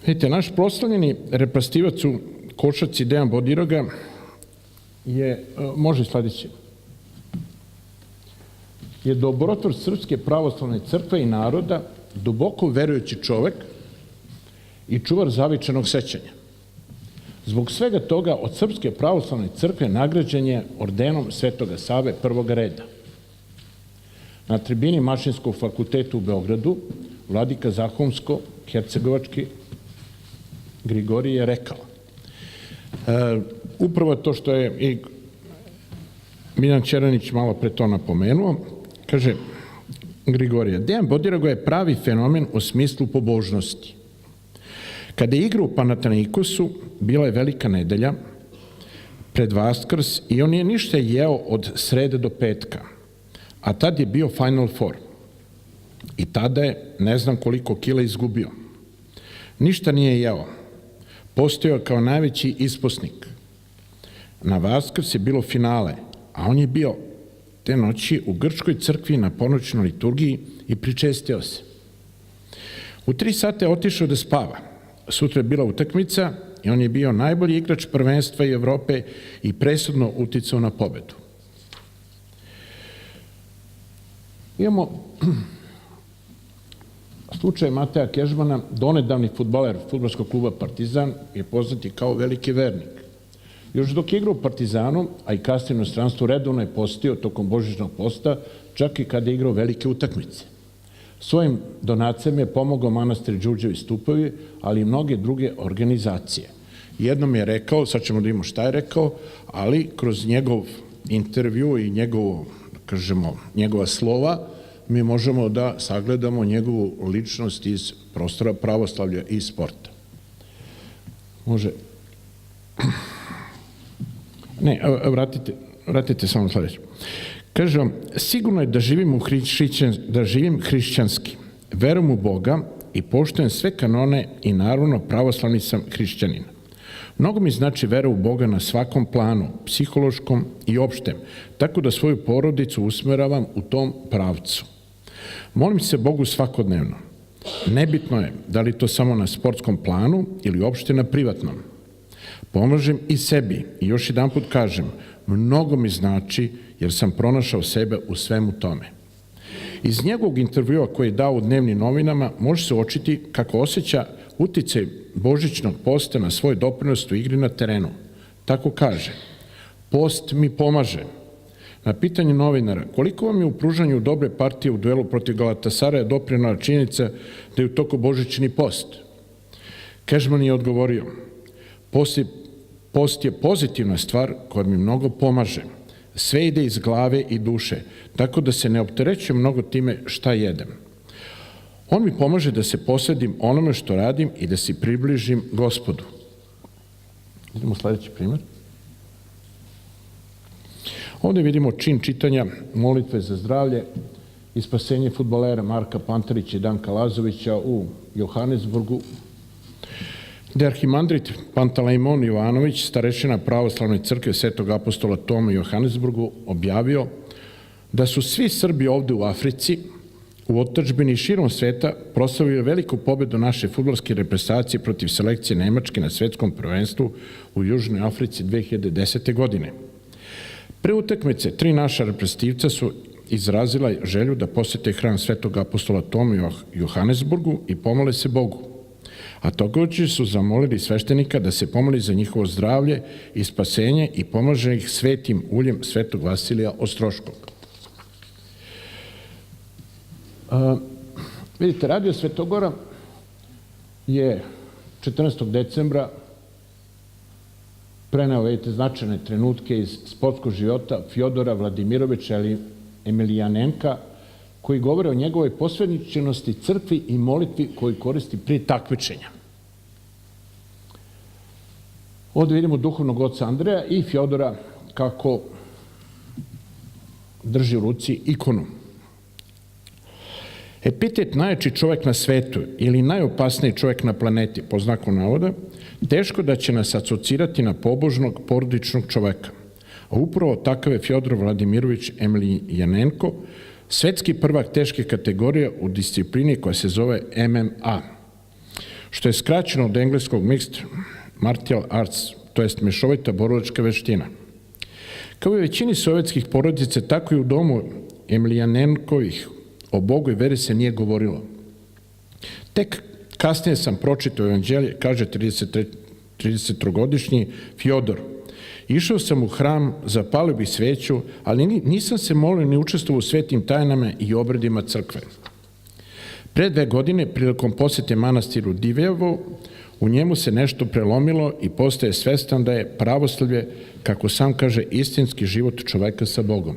Vidite, naš proslavljeni reprezentativac u košarci Dejan Bodiroga je, može sledeće, je dobrotvor Srpske pravoslavne crkve i naroda, duboko verujući čovek i čuvar zavičanog sećanja. Zbog svega toga od Srpske pravoslavne crkve nagrađen je ordenom Svetoga Save prvog reda. Na tribini Mašinskog fakulteta u Beogradu vladika Zahumsko-hercegovački Grigorije je rekao. Upravo to što je i Miljan Čeranić malo pre to napomenuo, kaže Grigorije, Dejan Bodiroga je pravi fenomen u smislu pobožnosti. Kada je igrao u Panathinaikosu, bila je velika nedelja pred Vaskrs i on nije ništa jeo od srede do petka, a tad je bio Final Four. I tada je ne znam koliko kila izgubio. Ništa nije jeo. Postojao kao najveći isposnik. Na Vaskrs je bilo finale, a on je bio te noći u grčkoj crkvi na ponoćnoj liturgiji i pričestio se. U 3 sata je otišao da spava. Sutra je bila utakmica i on je bio najbolji igrač prvenstva i Evrope i presudno uticao na pobedu. Imamo slučaj Mateja Kežmana, donedavni fudbaler fudbalskog kluba Partizan, je poznati kao veliki vernik. Još dok je igrao u Partizanu, a i kasnije u inostranstvu, redovno je postio tokom božićnog posta, čak i kada je igrao velike utakmice. Svojim donacijama je pomogao manastir Đurđevi stupovi, ali i mnoge druge organizacije. Jednom je rekao, sad ćemo da vidimo šta je rekao, ali kroz njegov intervju i njegova slova, mi možemo da sagledamo njegovu ličnost iz prostora pravoslavlja i sporta. Može. Ne, vratite samo sledeće. Kaže vam, sigurno je da živim hrišćanski. Verujem u Boga, i poštujem sve kanone i naravno pravoslavni sam hrišćanin. Mnogo mi znači vera u Boga na svakom planu, psihološkom i opštem, tako da svoju porodicu usmeravam u tom pravcu. Molim se Bogu svakodnevno. Nebitno je da li to samo na sportskom planu ili uopšte na privatnom. Pomažem i sebi i još jedanput kažem, mnogo mi znači jer sam pronašao sebe u svemu tome. Iz njegovog intervjua koji je dao u dnevnim novinama može se uočiti kako osjeća uticaj božićnog posta na svoj doprinos u igri na terenu. Tako kaže, post mi pomaže. Na pitanje novinara, koliko vam je u pružanju dobre partije u duelu protiv Galatasaraja doprinela činjenica da je u toku božićni post? Kežman je odgovorio, post je pozitivna stvar koja mi mnogo pomaže. Sve ide iz glave i duše, tako da se ne opterećujem mnogo time šta jedem. On mi pomaže da se posvedim onome što radim i da se približim Gospodu. Idemo sledeći primjer. Ovde vidimo čin čitanja molitve za zdravlje i spasenje fudbalera Marka Pantarića i Danka Lazovića u Johannesburgu, gde arhimandrit Pantalejmon Jovanović, starešina pravoslavne crkve Svetog apostola Toma u Johannesburgu, objavio da su svi Srbi ovde u Africi, u otadžbini širom sveta, proslavili veliku pobedu naše fudbalske reprezentacije protiv selekcije Nemačke na svetskom prvenstvu u Južnoj Africi 2010. godine. Pre utakmice 3 naša reprezentativca su izrazila želju da posete hram Svetog apostola Toma u Johannesburgu i pomole se Bogu. A također su zamolili sveštenika da se pomoli za njihovo zdravlje i spasenje i pomaže ih svetim uljem Svetog Vasilija Ostroškog. Vidite, Radio Svetogora je 14. decembra preneo značajne trenutke iz sportskog života Fjodora Vladimirovića Emelijanenka, koji govore o njegovoj posvećenosti crkvi i molitvi koju koristi prije takmičenja. Ovde vidimo duhovnog oca Andreja i Fjodora kako drži u ruci ikonu. Epitet najjači čovek na svetu ili najopasniji čovek na planeti, po znaku navoda, teško da će nas asocirati na pobožnog porodičnog čoveka. A upravo takav je Fjodor Vladimirović Emelijanenko, svetski prvak teške kategorije u disciplini koja se zove MMA, što je skraćeno od engleskog Mixed Martial Arts, to jest mešovita borilačka veština. Kao i većini sovjetskih porodice, tako i u domu Emelijanenkovih o Bogu i veri se nije govorilo. Tek kasnije sam pročitao evanđelje, kaže 33-godišnji Fjodor. Išao sam u hram, zapalio bih sveću, ali nisam se molio ni učestvovao u svetim tajnama i obredima crkve. Pre 2 godine, prilikom posete manastiru Divjevo, u njemu se nešto prelomilo i postaje svestan da je pravoslavlje, kako sam kaže, istinski život čoveka sa Bogom.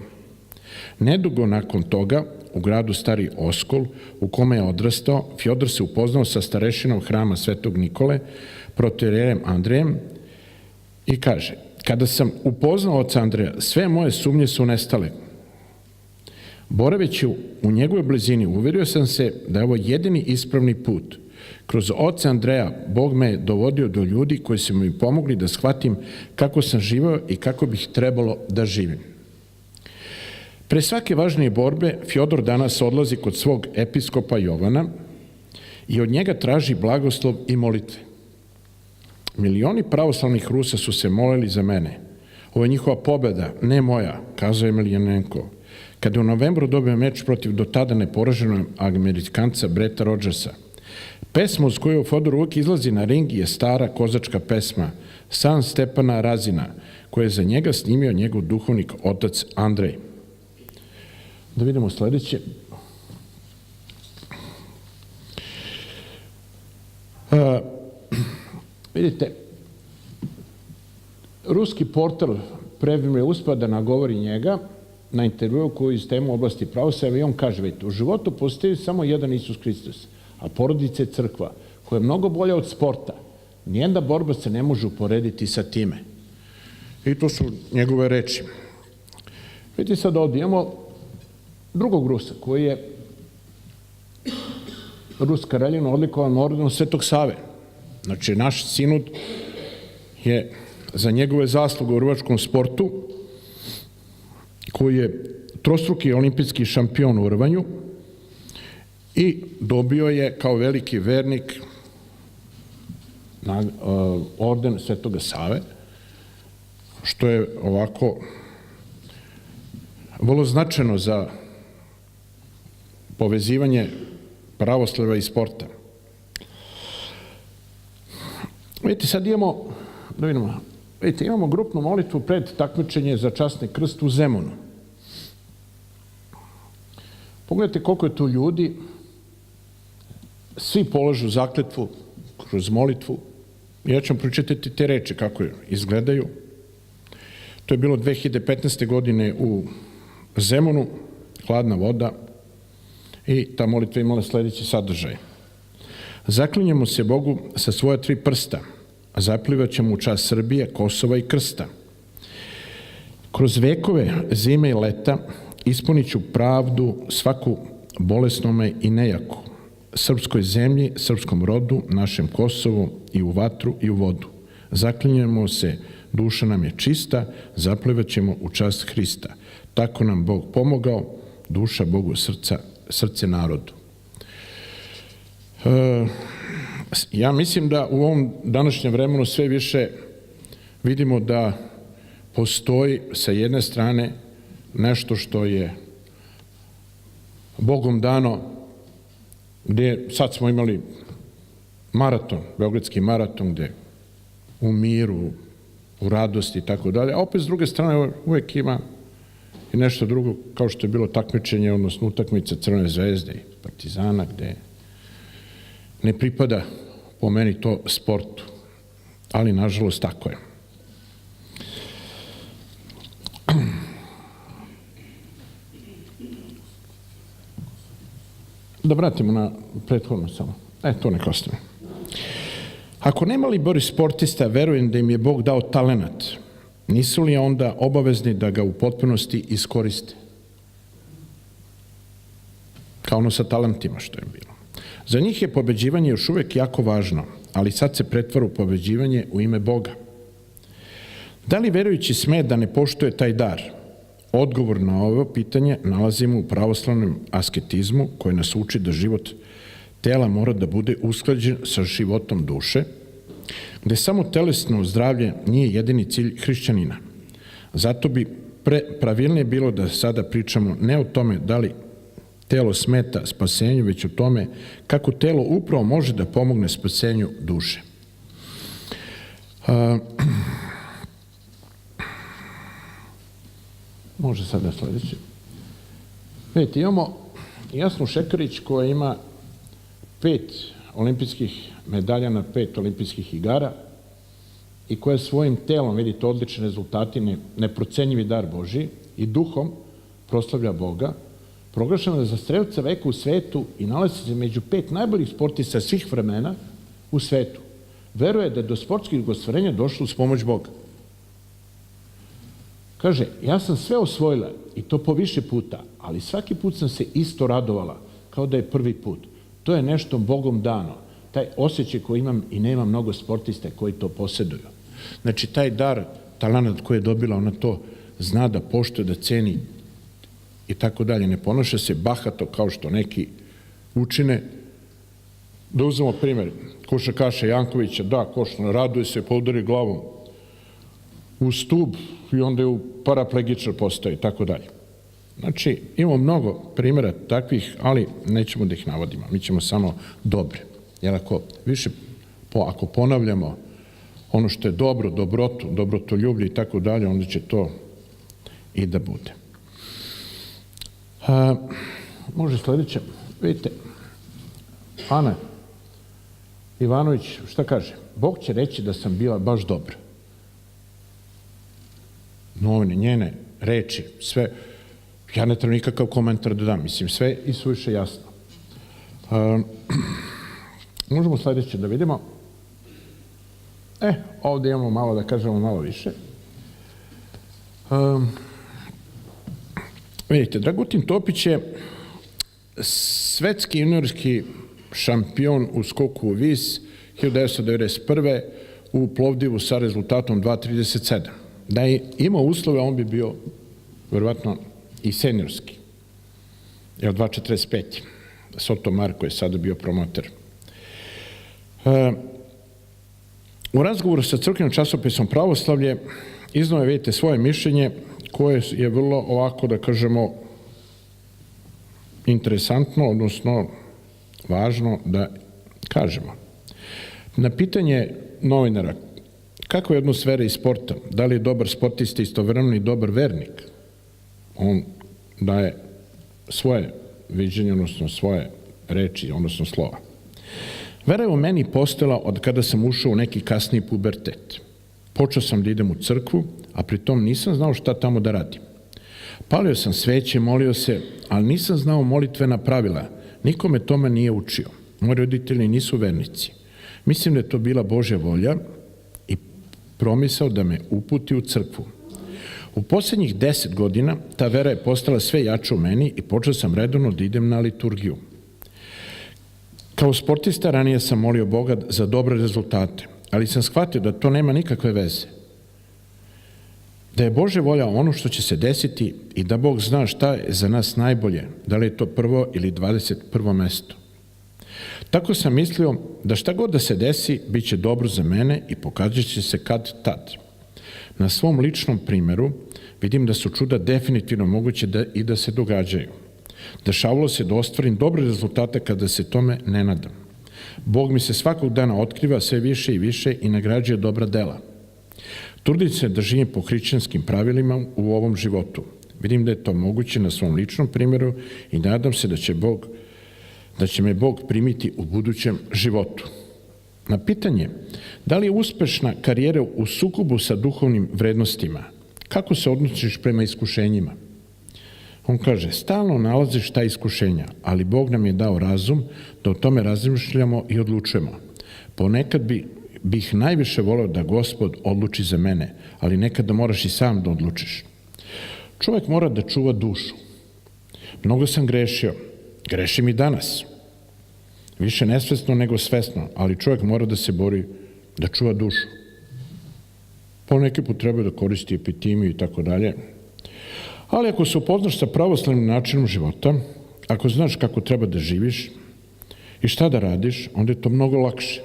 Nedugo nakon toga, u gradu Stari Oskol, u kome je odrastao, Fjodor se upoznao sa starešinom hrama Svetog Nikole, protoijerejem Andrejem, i kaže, kada sam upoznao oca Andreja, sve moje sumnje su nestale. Boraveći u njegovoj blizini, uverio sam se da je ovo jedini ispravni put. Kroz oca Andreja, Bog me je dovodio do ljudi koji su mi pomogli da shvatim kako sam živeo i kako bih trebalo da živim. Pre svake važnije borbe, Fjodor danas odlazi kod svog episkopa Jovana i od njega traži blagoslov i molitve. Milioni pravoslavnih Rusa su se molili za mene. Ovo je njihova pobeda, ne moja, kazao je Emelijanenko. Kada u novembru dobio meč protiv do tada neporaženog Amerikanca Breta Rodgersa. Pesma uz koju Fjodor uvijek izlazi na ring je stara kozačka pesma San Stepana Razina, koja je za njega snimio njegov duhovnik otac Andrej. Da vidimo sledeće. Vidite, ruski portal Premijer uspeo da nagovori njega na intervju koji iz temu oblasti pravoslavlja i on kaže, vidite, u životu postoji samo jedan Isus Hristos, a porodica je crkva, koja je mnogo bolja od sporta. Nijedna borba se ne može uporediti sa time. I to su njegove reči. Vidite sad ovdje, imamo drugog Rusa koji je Rus Kraljevina odlikovan ordenom Svetog Save. Znači, naš sinod je za njegove zasluge u rvačkom sportu, koji je trostruki olimpijski šampion u rvanju i dobio je kao veliki vernik orden Svetoga Save, što je ovako vrlo značajno za povezivanje pravoslava i sporta. Vidite, sad imamo, da vidimo, vidite, imamo grupnu molitvu pred takmičenje za časni krst u Zemunu. Pogledajte koliko je tu ljudi, svi polažu zakletvu kroz molitvu. Ja ću vam pročitati te reči kako izgledaju. To je bilo 2015. godine u Zemunu, hladna voda, i ta molitva imala sledeći sadržaj. Zaklinjemo se Bogu sa svoja 3 prsta, a zaplivat ćemo u čast Srbije, Kosova i krsta. Kroz vekove zime i leta ispunit ću pravdu svaku bolesnome i nejaku, srpskoj zemlji, srpskom rodu, našem Kosovu, i u vatru i u vodu. Zaklinjemo se, duša nam je čista, zaplivat ćemo u čast Hrista. Tako nam Bog pomogao, duša Bogu srce narodu. Ja mislim da u ovom današnjem vremenu sve više vidimo da postoji sa jedne strane nešto što je Bogom dano, gdje sad smo imali maraton, Beogradski maraton, gdje u miru, u radosti i tako dalje, a opet s druge strane uvek ima i nešto drugo, kao što je bilo takmičenje, odnosno utakmica Crvene zvezde i Partizana, gde ne pripada po meni to sportu, ali nažalost tako je. Da vratimo na prethodno samo. To neka ostane. Ako nema li Boris sportista, verujem da im je Bog dao talenat, nisu li onda obavezni da ga u potpunosti iskoriste? Kao ono sa talentima što je bilo. Za njih je pobeđivanje još uvek jako važno, ali sad se pretvara u pobeđivanje u ime Boga. Da li verujući sme da ne poštuje taj dar? Odgovor na ovo pitanje nalazimo u pravoslavnom asketizmu koji nas uči da život tela mora da bude usklađen sa životom duše, gde samo telesno zdravlje nije jedini cilj hrišćanina. Zato bi pravilnije bilo da sada pričamo ne o tome da li telo smeta spasenju, već o tome kako telo upravo može da pomogne spasenju duše. Može sada sledeće. Vidite, imamo Jasnu Šekarić koja ima 5 olimpijskih medalja na 5 olimpijskih igara i koja svojim telom, vidite, odlični rezultati, neprocenjivi dar Božji, i duhom proslavlja Boga, proglašena je za strelca veka u svetu i nalazi se među 5 najboljih sportista svih vremena u svetu. Veruje da je do sportskih ostvarenja došlo uz pomoć Boga. Kaže, ja sam sve osvojila i to po više puta, ali svaki put sam se isto radovala, kao da je prvi put. To je nešto Bogom dano. Taj osjećaj koji imam i nema mnogo sportista koji to posjeduju. Znači, taj dar, talenat koji je dobila, ona to zna da poštuje, da ceni i tako dalje. Ne ponaša se bahato kao što neki učine. Da uzmemo primjer košarkaša Jankovića, da, košno, raduje se, poudari glavom u stub i onda je u paraplegičar postoji, tako dalje. Znači, imamo mnogo primjera takvih, ali nećemo da ih navodimo, mi ćemo samo dobre. Jer ako ponavljamo ono što je dobro, dobrotu, dobrotoljublje i tako dalje, onda će to i da bude. Može sledeće. Vidite, Ana Ivanović, šta kaže? Bog će reći da sam bila baš dobra. Novine, njene reči, sve, ja ne trebam nikakav komentar da dam, mislim, sve i suviše jasno. Možemo sledeće da vidimo. Ovde imamo malo, da kažemo malo više. Vidite, Dragutin Topić je svetski juniorski šampion u skoku u vis 1991. u Plovdivu sa rezultatom 2.37. Da je imao uslove, on bi bio verovatno i seniorski. 2.45. Soto Marko je sada bio promoter. U razgovoru sa crkvenim časopisom Pravoslavlje iznao je, vidite, svoje mišljenje koje je vrlo ovako, da kažemo, interesantno, odnosno važno da kažemo. Na pitanje novinara kako je odnos vere i sporta, da li je dobar sportista istovremeno i dobar vernik, on daje svoje viđenje, odnosno svoje reči, odnosno slova. Vera je u meni postojala od kada sam ušao u neki kasniji pubertet. Počeo sam da idem u crkvu, a pritom nisam znao šta tamo da radim. Palio sam sveće, molio se, ali nisam znao molitvena pravila. Niko me tome nije učio. Moji roditelji nisu vernici. Mislim da je to bila Božja volja i promisao da me uputi u crkvu. U posljednjih 10 godina ta vera je postala sve jača u meni i počeo sam redovno da idem na liturgiju. Kao sportista ranije sam molio Boga za dobre rezultate, ali sam shvatio da to nema nikakve veze. Da je Božja volja ono što će se desiti i da Bog zna šta je za nas najbolje, da li je to 1. ili 21. mesto. Tako sam mislio da šta god da se desi, bit će dobro za mene i pokazat će se kad tad. Na svom ličnom primeru vidim da su čuda definitivno moguće i da se događaju. Dešavalo se da ostvarim dobre rezultate kada se tome ne nadam. Bog mi se svakog dana otkriva sve više i više i nagrađuje dobra dela. Trudim se da živim po hrišćanskim pravilima u ovom životu. Vidim da je to moguće na svom ličnom primjeru i nadam se da će me Bog primiti u budućem životu. Na pitanje da li je uspešna karijera u sukobu sa duhovnim vrednostima, kako se odnosiš prema iskušenjima? On kaže, stalno nalaziš ta iskušenja, ali Bog nam je dao razum da o tome razmišljamo i odlučujemo. Ponekad bih najviše voleo da Gospod odluči za mene, ali nekada moraš i sam da odlučiš. Čovjek mora da čuva dušu. Mnogo sam grešio, grešim i danas. Više nesvesno nego svesno, ali čovjek mora da se bori da čuva dušu. Poneki put treba da koristi epitimiju i tako dalje. Ali ako se upoznaš sa pravoslavnim načinom života, ako znaš kako treba da živiš i šta da radiš, onda je to mnogo lakše.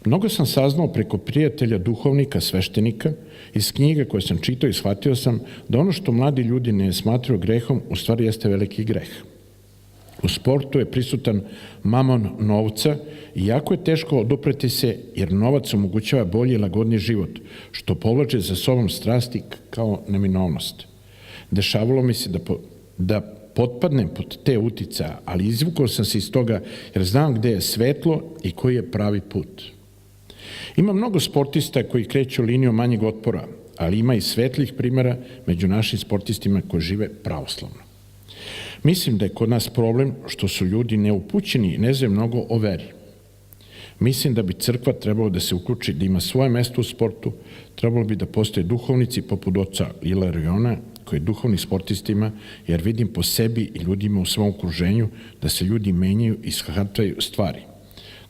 Mnogo sam saznao preko prijatelja, duhovnika, sveštenika, iz knjiga koje sam čitao i shvatio sam da ono što mladi ljudi ne smatraju grehom, u stvari jeste veliki greh. U sportu je prisutan mamon novca i jako je teško odupreti se jer novac omogućava bolji i lagodniji život, što povlače za sobom strasti kao neminovnost. Dešavalo mi se da potpadnem pod te uticaje, ali izvukao sam se iz toga jer znam gde je svetlo i koji je pravi put. Ima mnogo sportista koji kreću linijom manjeg otpora, ali ima i svetlih primjera među našim sportistima koji žive pravoslavno. Mislim da je kod nas problem što su ljudi neupućeni i ne znaju mnogo o veri. Mislim da bi crkva trebalo da se uključi, da ima svoje mesto u sportu, trebalo bi da postoje duhovnici poput oca Ilariona, koji je duhovni sportistima, jer vidim po sebi i ljudima u svom okruženju da se ljudi menjaju i shvataju stvari.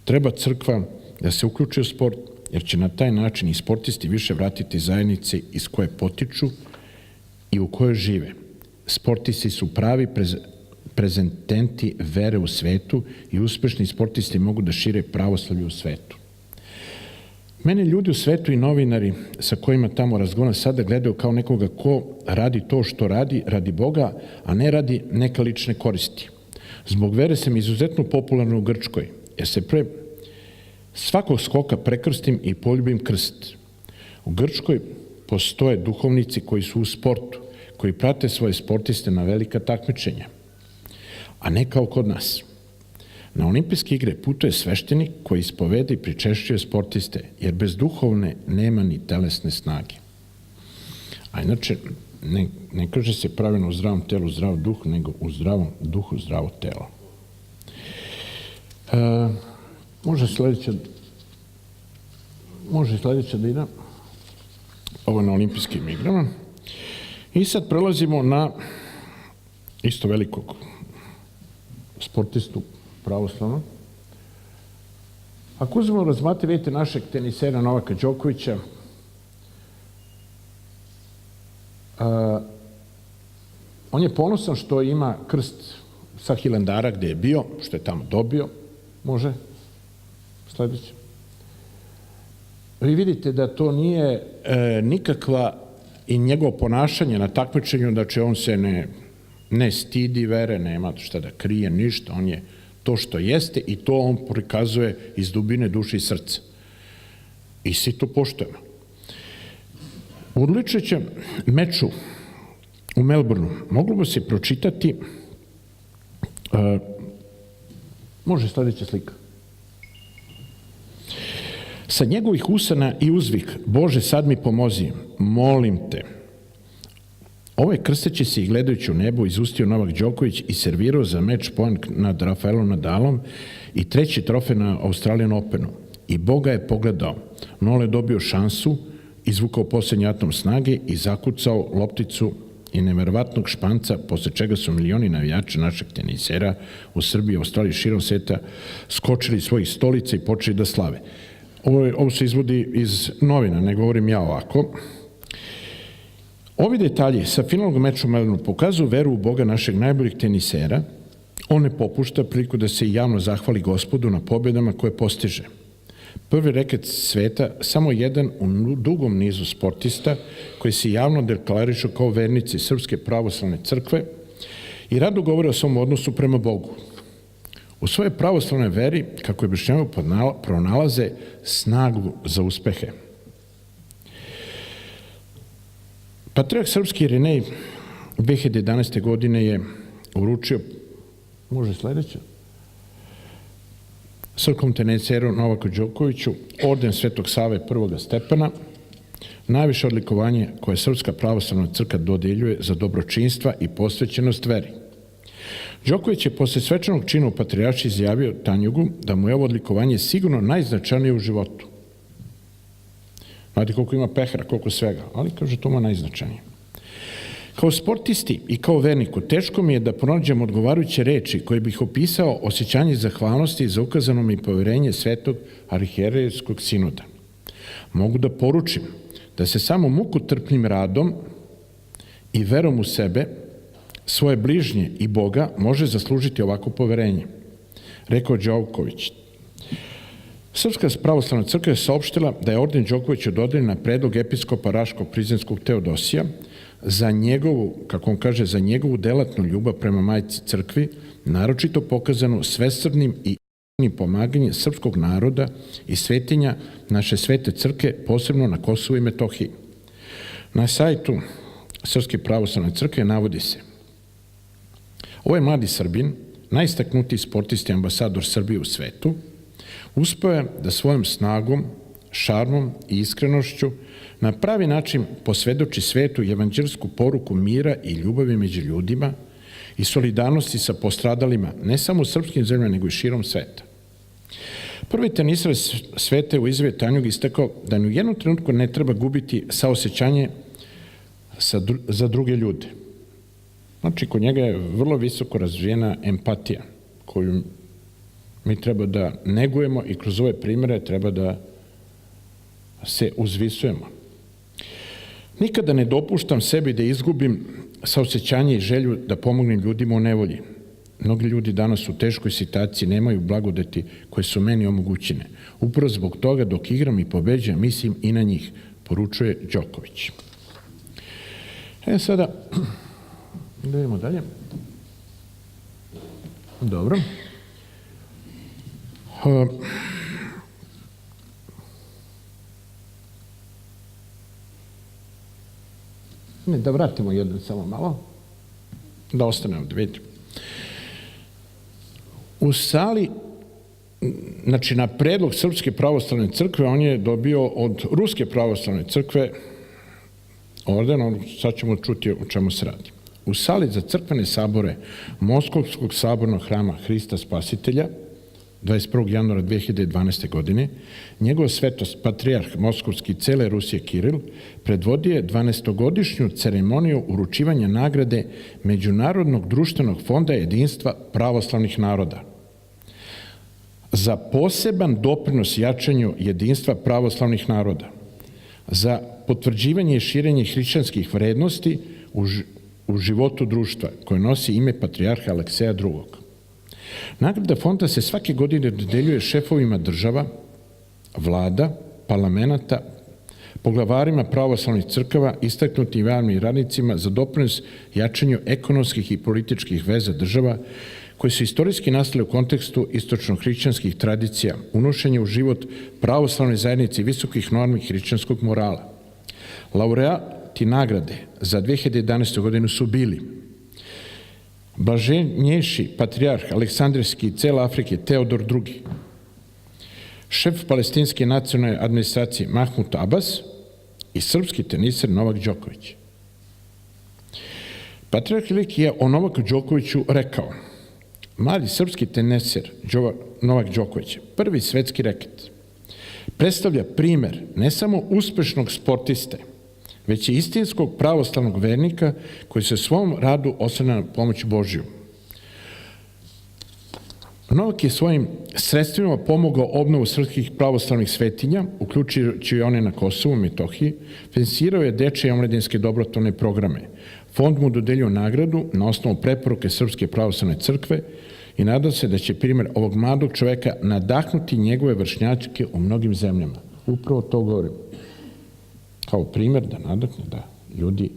Treba crkva da se uključi u sport, jer će na taj način i sportisti više vratiti zajednice iz koje potiču i u kojoj žive. Sportisti su pravi prezententi vere u svetu i uspešni sportisti mogu da šire pravoslavlje u svetu. Mene ljudi u svetu i novinari sa kojima tamo razgovaram sada gledaju kao nekoga ko radi to što radi Boga, a ne radi neka lične koristi. Zbog vere sam izuzetno popularna u Grčkoj, jer se pre svakog skoka prekrstim i poljubim krst. U Grčkoj postoje duhovnici koji su u sportu, koji prate svoje sportiste na velika takmičenja, a ne kao kod nas. Na olimpijske igre putuje sveštenik koji ispoveda i pričešćuje sportiste, jer bez duhovne nema ni telesne snage. A inače, ne kaže se pravilno u zdravom telu zdrav duh, nego u zdravom duhu zdravo telo. Može sledeća da ide. Ovo na olimpijskim igrama. I sad prelazimo na isto velikog sportistu pravoslavno, Ako uzmemo razmati, vidite našeg tenisera Novaka Đokovića, on je ponosan što ima krst sa Hilandara gde je bio, što je tamo dobio. Može? Sledeće. Vi vidite da to nije nikakva i njegovo ponašanje na takmičenju, da će on se ne stidi vere, nema šta da krije, ništa, on je to što jeste i to on prikazuje iz dubine duše i srca. I svi to poštujemo. U odlučujućem meču u Melbourneu moglo bi se pročitati, može sledeća slika. Sa njegovih usana i uzvik, Bože, sad mi pomozi, molim te. Ovaj krsteći se i gledajući u nebo izustio Novak Đoković i servirao za meč point nad Rafaelom Nadalom i 3. trofej na Australian Openu. I Boga je pogledao. Nole je dobio šansu, izvukao posljednji atom snage i zakucao lopticu i neverovatnog španca, posle čega su milioni navijača našeg tenisera u Srbiji, Australiji, širom sveta skočili iz svojih stolica i počeli da slave. Ovo se izvodi iz novina, ne govorim ja ovako. Ovi detalji sa finalnog meča u Melbourneu pokazuju veru u Boga našeg najboljeg tenisera. On ne popušta priliku da se javno zahvali Gospodu na pobjedama koje postiže. Prvi reket sveta, samo jedan u dugom nizu sportista koji se javno deklarišu kao vernici Srpske pravoslavne crkve i rado govore o svom odnosu prema Bogu. U svojoj pravoslavnoj veri, kako je objašnjavaju, pronalaze snagu za uspehe. Patrijarh srpski Irinej 2011. godine je uručio, može sledeće, srpskom teniseru Novaku Đokoviću orden Svetog Save prvog stepena, najviše odlikovanje koje Srpska pravoslavna crkva dodeljuje za dobročinstva i posvećenost veri. Đoković je posle svečanog čina u Patrijaršiji izjavio Tanjugu da mu je ovo odlikovanje sigurno najznačajnije u životu. Znate koliko ima pehara, koliko svega, ali kaže to mu najznačajnije. Kao sportisti i kao verniku teško mi je da pronađem odgovarajuće reči koje bih opisao osjećanje zahvalnosti za ukazano mi poverenje Svetog arhijerejskog sinoda. Mogu da poručim da se samo mukotrpnim radom i verom u sebe, svoje bližnje i Boga može zaslužiti ovako poverenje, rekao Đoković. Srpska pravoslavna crkva je saopštila da je orden Đokoviću dodeljen na predlog episkopa Raško-Prizrenskog Teodosija za njegovu, kako on kaže, za njegovu delatnu ljubav prema majci crkvi, naročito pokazanu svesrdnim i iskrenim pomaganjem srpskog naroda i svetinja naše svete crkve, posebno na Kosovu i Metohiji. Na sajtu Srpske pravoslavne crkve navodi se: ovo je mladi Srbin, najistaknutiji sportista i ambasador Srbije u svetu, uspeo je da svojom snagom, šarmom i iskrenošću na pravi način posvedoči svetu evanđelsku poruku mira i ljubavi među ljudima i solidarnosti sa postradalima, ne samo u srpskim zemljama, nego i širom sveta. Prvi tenisar sveta je u izjavi Tanjug istakao da ni u jednom trenutku ne treba gubiti saosećanje za druge ljude. Znači, kod njega je vrlo visoko razvijena empatija, koju mi treba da negujemo i kroz ove primere treba da se uzvisujemo. Nikada ne dopuštam sebi da izgubim saosećanje i želju da pomognem ljudima u nevolji. Mnogi ljudi danas u teškoj situaciji nemaju blagodeti koje su meni omogućene. Upravo zbog toga dok igram i pobeđujem, mislim i na njih, poručuje Đoković. Sada, da idemo dalje. Dobro. Da vratimo jedan samo malo, da ostane ovdje, vidite. U sali, znači na predlog Srpske pravoslavne crkve, on je dobio od Ruske pravoslavne crkve orden, sad ćemo čuti o čemu se radi. U sali za crkvene sabore Moskovskog sabornog hrama Hrista Spasitelja 21. januara 2012. godine, njegov svetost, patrijarh Moskovski cele Rusije Kiril, predvodio je 12-godišnju ceremoniju uručivanja nagrade Međunarodnog društvenog fonda jedinstva pravoslavnih naroda. za poseban doprinos jačanju jedinstva pravoslavnih naroda, za potvrđivanje i širenje hrišćanskih vrednosti u životu društva koje nosi ime patrijarha Alekseja II. Nagrada fonda se svake godine dodeljuje šefovima država, vlada, parlamenta, poglavarima pravoslavnih crkava, istaknutim javnim radnicima za doprinos jačanju ekonomskih i političkih veza država koji su istorijski nastali u kontekstu istočno-hrišćanskih tradicija, unošenje u život pravoslavne zajednice i visokih normi hrišćanskog morala. Laureati nagrade za 2011. godinu su bili blaženjejši patrijarh Aleksandrijski i cele Afrike Teodor II, šef palestinske nacionalne administracije Mahmud Abbas i srpski teniser Novak Đoković. Patrijarh Ilik je o Novaku Đokoviću rekao: mladi srpski teniser Novak Đoković, prvi svetski reket, predstavlja primer ne samo uspešnog sportiste, već i istinskog pravoslavnog vernika koji se svom radu oslanja na pomoć Božju. Novak je svojim sredstvima pomogao obnovu srpskih pravoslavnih svetinja, uključujući i one na Kosovu i Metohiji, finansirao je dečje i omladinske dobrotvorne programe. Fond mu dodeljuje nagradu na osnovu preporuke Srpske pravoslavne crkve i nadam se da će primjer ovog mladog čoveka nadahnuti njegove vršnjačke u mnogim zemljama. Upravo to govorim. Kao primjer da nadahne, da ljudi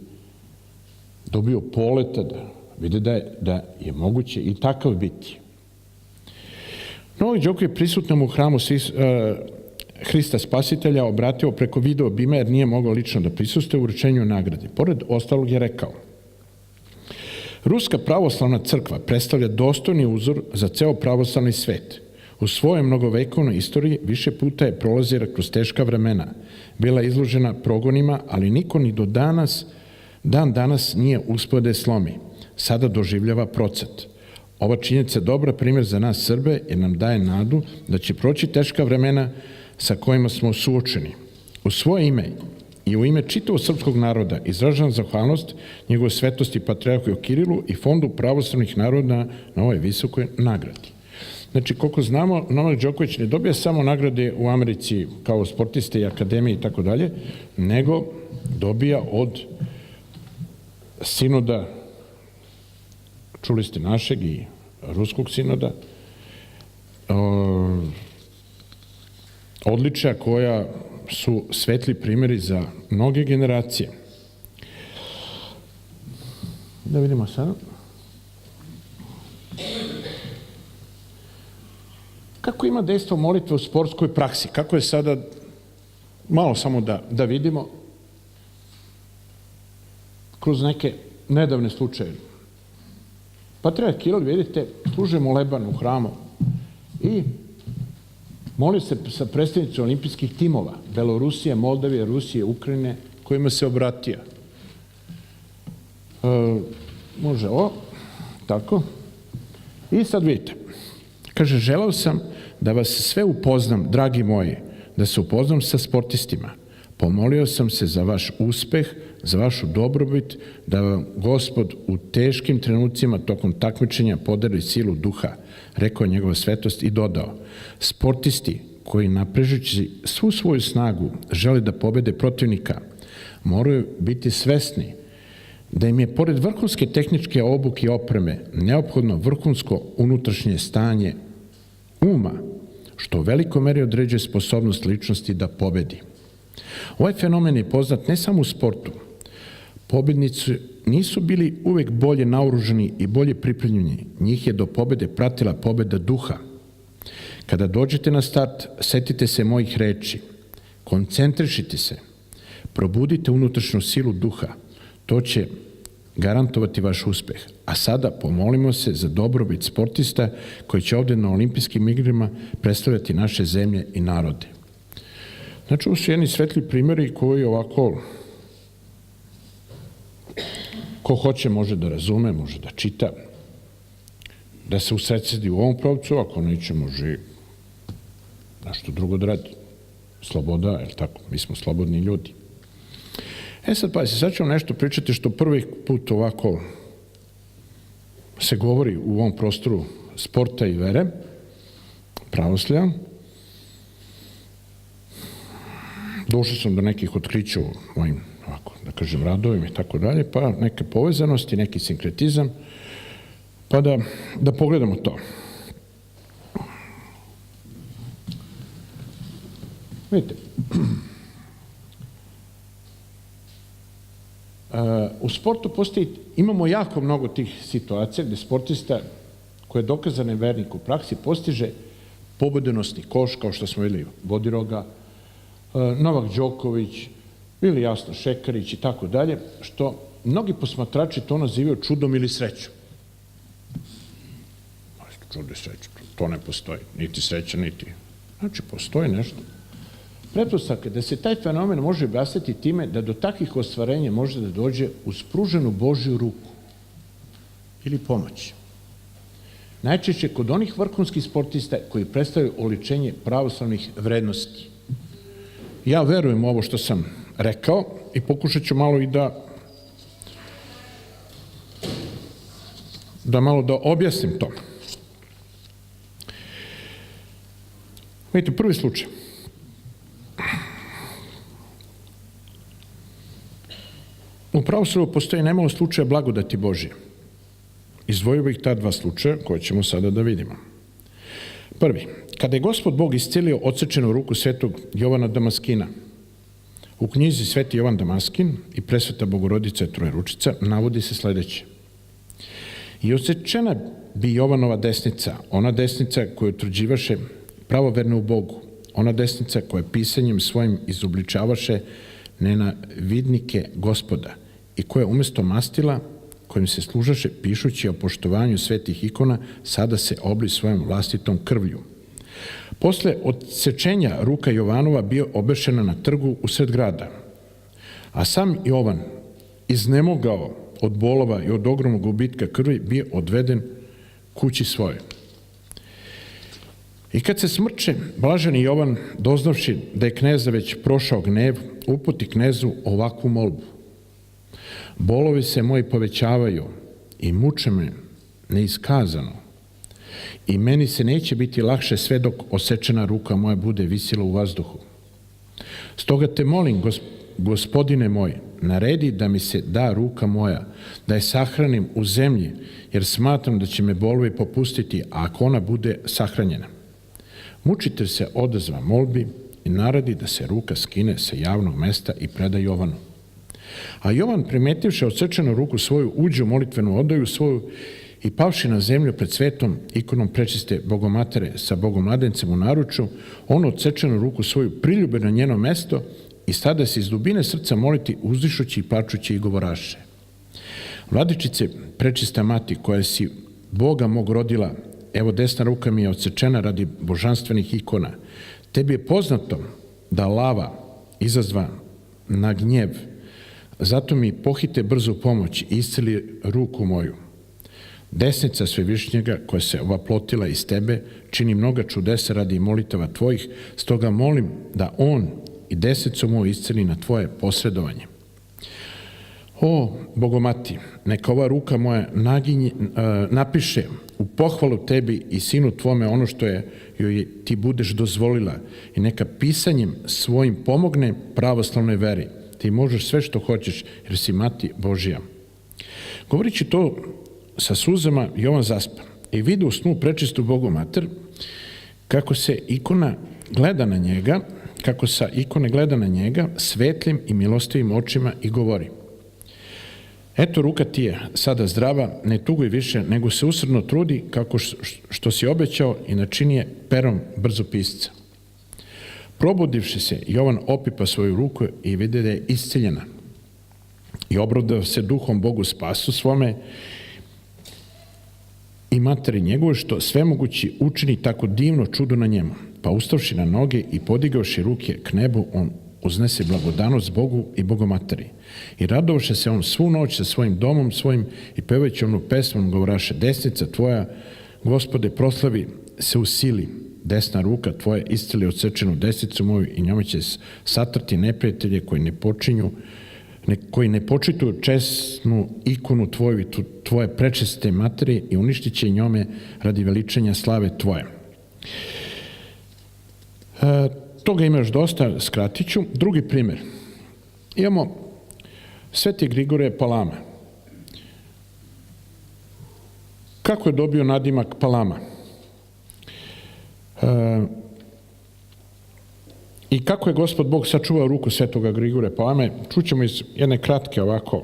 dobiju poleta, da vide da je moguće i takav biti. Novak Đoković je prisutnom u hramu Hrista Spasitelja obratio preko video bima jer nije mogao lično da prisustuje u uručenju nagrade. Pored ostalog je rekao: Ruska pravoslavna crkva predstavlja dostojni uzor za ceo pravoslavni svet. U svojoj mnogovekovnoj istoriji više puta je prolazila kroz teška vremena, bila izložena progonima, ali niko ni do dan danas nije uspeo da je slomi. Sada doživljava procvat. Ova činjenica je dobra primjer za nas Srbe jer nam daje nadu da će proći teška vremena sa kojima smo suočeni. U svoje ime i u ime čitavog srpskog naroda izražavam zahvalnost njegove svetosti patrijarhu Kirilu i Fondu pravoslavnih naroda na ovoj visokoj nagradi. Znači, koliko znamo, Novak Đoković ne dobija samo nagrade u Americi kao sportiste i akademije i tako dalje, nego dobija od sinoda, čuli ste našeg i ruskog sinoda, odličja koja su svetli primjeri za mnoge generacije. Da vidimo sada. Kako ima dejstvo molitve u sportskoj praksi? Kako je sada, malo samo da vidimo, kroz neke nedavne slučajeve. Patrijarh Kiril, vidite, služe moleban u hramu i moli se sa predstavnicima olimpijskih timova Belorusije, Moldavije, Rusije, Ukrajine, kojima se obratija. Može ovo, tako. I sad vidite, kaže, želeo sam da vas sve upoznam, dragi moji, da se upoznam sa sportistima. Pomolio sam se za vaš uspeh, za vašu dobrobit, da vam Gospod u teškim trenucima tokom takmičenja podari silu duha, rekao je njegova svetost i dodao: sportisti koji naprežući svu svoju snagu žele da pobede protivnika, moraju biti svesni da im je pored vrhunske tehničke obuke i opreme neophodno vrhunsko unutrašnje stanje uma, što u velikoj meri određuje sposobnost ličnosti da pobedi. Ovaj fenomen je poznat ne samo u sportu. Pobednici nisu bili uvek bolje naoružani i bolje pripremljeni. Njih je do pobede pratila pobeda duha. Kada dođete na start, setite se mojih reči. Koncentrišite se. Probudite unutrašnju silu duha. To će garantovati vaš uspeh. A sada pomolimo se za dobrobit sportista koji će ovde na olimpijskim igrama predstavljati naše zemlje i narode. Znači, ovo su jedni svetli primjeri koji ovako, ko hoće može da razume, može da čita, da se usredsredi u ovom pravcu, ako neće može nešto drugo da radi. Sloboda, je li tako? Mi smo slobodni ljudi. Sad sad ću vam nešto pričati što prvi put ovako se govori u ovom prostoru sporta i vere. pravoslavlja. Došao sam do nekih otkrića u mojim, da kažem, radovima i tako dalje, pa neke povezanosti, neki sinkretizam, pa da pogledamo to. Vidite, u sportu imamo jako mnogo tih situacija gde sportista koji je dokazan vernik u praksi postiže pobedonosni koš, kao što smo videli Bodiroga, Novak Đoković, ili jasno Šekarić i tako dalje, što mnogi posmatrači to nazivaju čudom ili srećom. Čudo i sreća, to ne postoji, niti sreća, niti. Znači, postoji nešto. Pretpostavka da se taj fenomen može objasniti time da do takvih ostvarenja može da dođe uz pruženu Božju ruku ili pomoć. Najčešće kod onih vrhunskih sportista koji predstavljaju oličenje pravoslavnih vrednosti. Ja verujem u ovo što sam rekao i pokušat ću malo i da objasnim to. Vidite, prvi slučaj. U pravoslavlju postoji nemalo slučaja blagodati Božje. Izdvojio bih ta dva slučaja koje ćemo sada da vidimo. Prvi, kada je Gospod Bog iscelio odsečenu ruku svetog Jovana Damaskina, u knjizi Sveti Jovan Damaskin i Presveta Bogorodica Trojeručica navodi se sledeće. I odsečena bi Jovanova desnica, ona desnica koju utvrđivaše pravoverno u Bogu, ona desnica koja pisanjem svojim izobličavaše nenavidnike Gospoda i koja umesto mastila kojim se služaše pišući o poštovanju svetih ikona, sada se obli svojom vlastitom krvlju. Posle odsečenja ruka Jovanova bio obešena na trgu usred grada, a sam Jovan, iznemogao od bolova i od ogromnog gubitka krvi, bio odveden kući svoje. I kad se smrče, blaženi Jovan, doznavši da je kneza već prošao gnev, uputi knezu ovakvu molbu. Bolovi se moji povećavaju i muče me neiskazano. I meni se neće biti lakše sve dok osečena ruka moja bude visila u vazduhu. Stoga te molim, gospodine moj, naredi da mi se da ruka moja, da je sahranim u zemlji, jer smatram da će me bolovi popustiti, a ako ona bude sahranjena. Mučitelj se odazva molbi i naredi da se ruka skine sa javnog mesta i preda Jovanu. A Jovan, primetivši odsečenu ruku svoju, uđe u molitvenu odoju svoju i pavši na zemlju pred svetom ikonom prečiste Bogomatere sa Bogomladencem u naručju, on odsečenu ruku svoju priljube na njeno mesto i stada se iz dubine srca moliti uzdišući i plačući i govoraše. Vladičice, prečista mati, koja si Boga mog rodila, evo desna ruka mi je odsečena radi božanstvenih ikona. Tebi je poznato da lava izazva na gnjev, zato mi pohite brzu pomoć i isceli ruku moju. Desnica Svevišnjega, koja se ovaplotila iz tebe, čini mnoga čudesa radi molitava tvojih, stoga molim da on i desnicu moju isceli na tvoje posredovanje. O, Bogomati, neka ova ruka moja napiše u pohvalu tebi i sinu tvome ono što joj ti budeš dozvolila i neka pisanjem svojim pomogne pravoslavnoj veri. Ti možeš sve što hoćeš jer si mati Božija. Govorići to sa suzama, Jovan zaspa i vidi u snu prečistu Bogomater kako se ikona gleda na njega, kako sa ikone gleda na njega svetlim i milostivim očima i govori: eto, ruka ti je sada zdrava, ne tuguj više, nego se usrdno trudi kako što si obećao i načini je perom brzopisca. Probudivši se, Jovan opipa svoju ruku i vidi da je isceljena i obradao se duhom Bogu spasu svome i materi njegove, što svemogući učini tako divno čudo na njemu. Pa ustavši na noge i podigavši ruke k nebu, on uznese blagodanost Bogu i Bogomateri. I radovaše se on svu noć sa svojim domom svojim i pevajući onu pesmu govoraše: desnica tvoja, Gospode, proslavi se u sili, desna ruka tvoja isceli odsečenu desnicu moju i njome će satrati neprijatelje koji ne počituju česnu ikonu tvoju i tvoje prečeste materije i uništit će njome radi veličanja slave tvoje. Toga ima još dosta, skratit ću. Drugi primjer. Imamo Sveti Grigorije Palama. Kako je dobio nadimak Palama? I kako je Gospod Bog sačuvao ruku Svetoga Grigorija Palame? Čućemo iz jedne kratke ovako,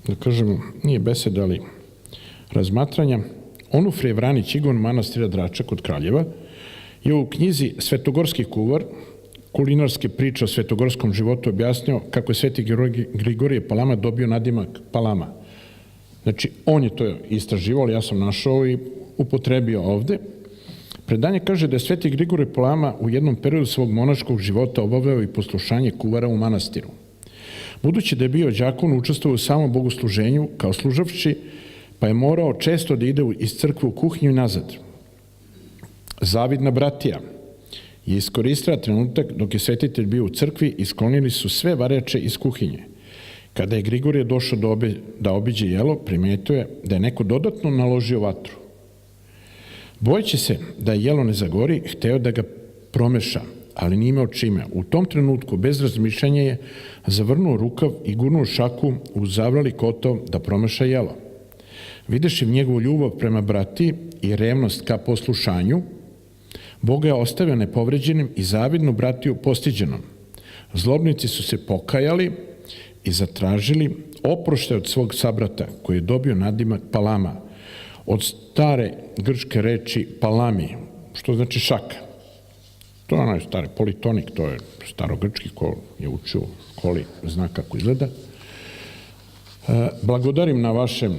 da kažem, nije beseda, ali razmatranja. Onufrije Vranić, igon manastira Drača kod Kraljeva, je u knjizi Svetogorski kuvar, kulinarske priče o svetogorskom životu, objasnio kako je Sveti Grigorije Palama dobio nadimak Palama. Znači, on je to istraživao, ja sam našao i upotrebio ovde. Predanje kaže da je Sveti Grigorije Palama u jednom periodu svog monaškog života obavljao i poslušanje kuvara u manastiru. Budući da je bio đakon, učestvovao u samom bogosluženju kao služavči, pa je morao često da ide iz crkve u kuhinju i nazad. Zavidna bratija je iskoristila trenutak dok je svetitelj bio u crkvi i sklonili su sve varjače iz kuhinje. Kada je Grigorije došao da obiđe jelo, primetio je da je neko dodatno naložio vatru. Bojeći se da jelo ne zagori, hteo da ga promeša, ali nije imao čime. U tom trenutku, bez razmišljanja, je zavrnuo rukav i gurnuo šaku u zavrali kotao da promeša jelo. Videši njegovu ljubav prema brati i revnost ka poslušanju, Bog je ostavio nepovređenim i zavidnu bratiju postiđenom. Zlobnici su se pokajali i zatražili oproštaj od svog sabrata, koji je dobio nadimak Palama, od stare grčke reči palami, što znači šaka. To je onaj stari politonik, to je starogrčki, ko je učio u školi, zna kako izgleda. Blagodarim na vašem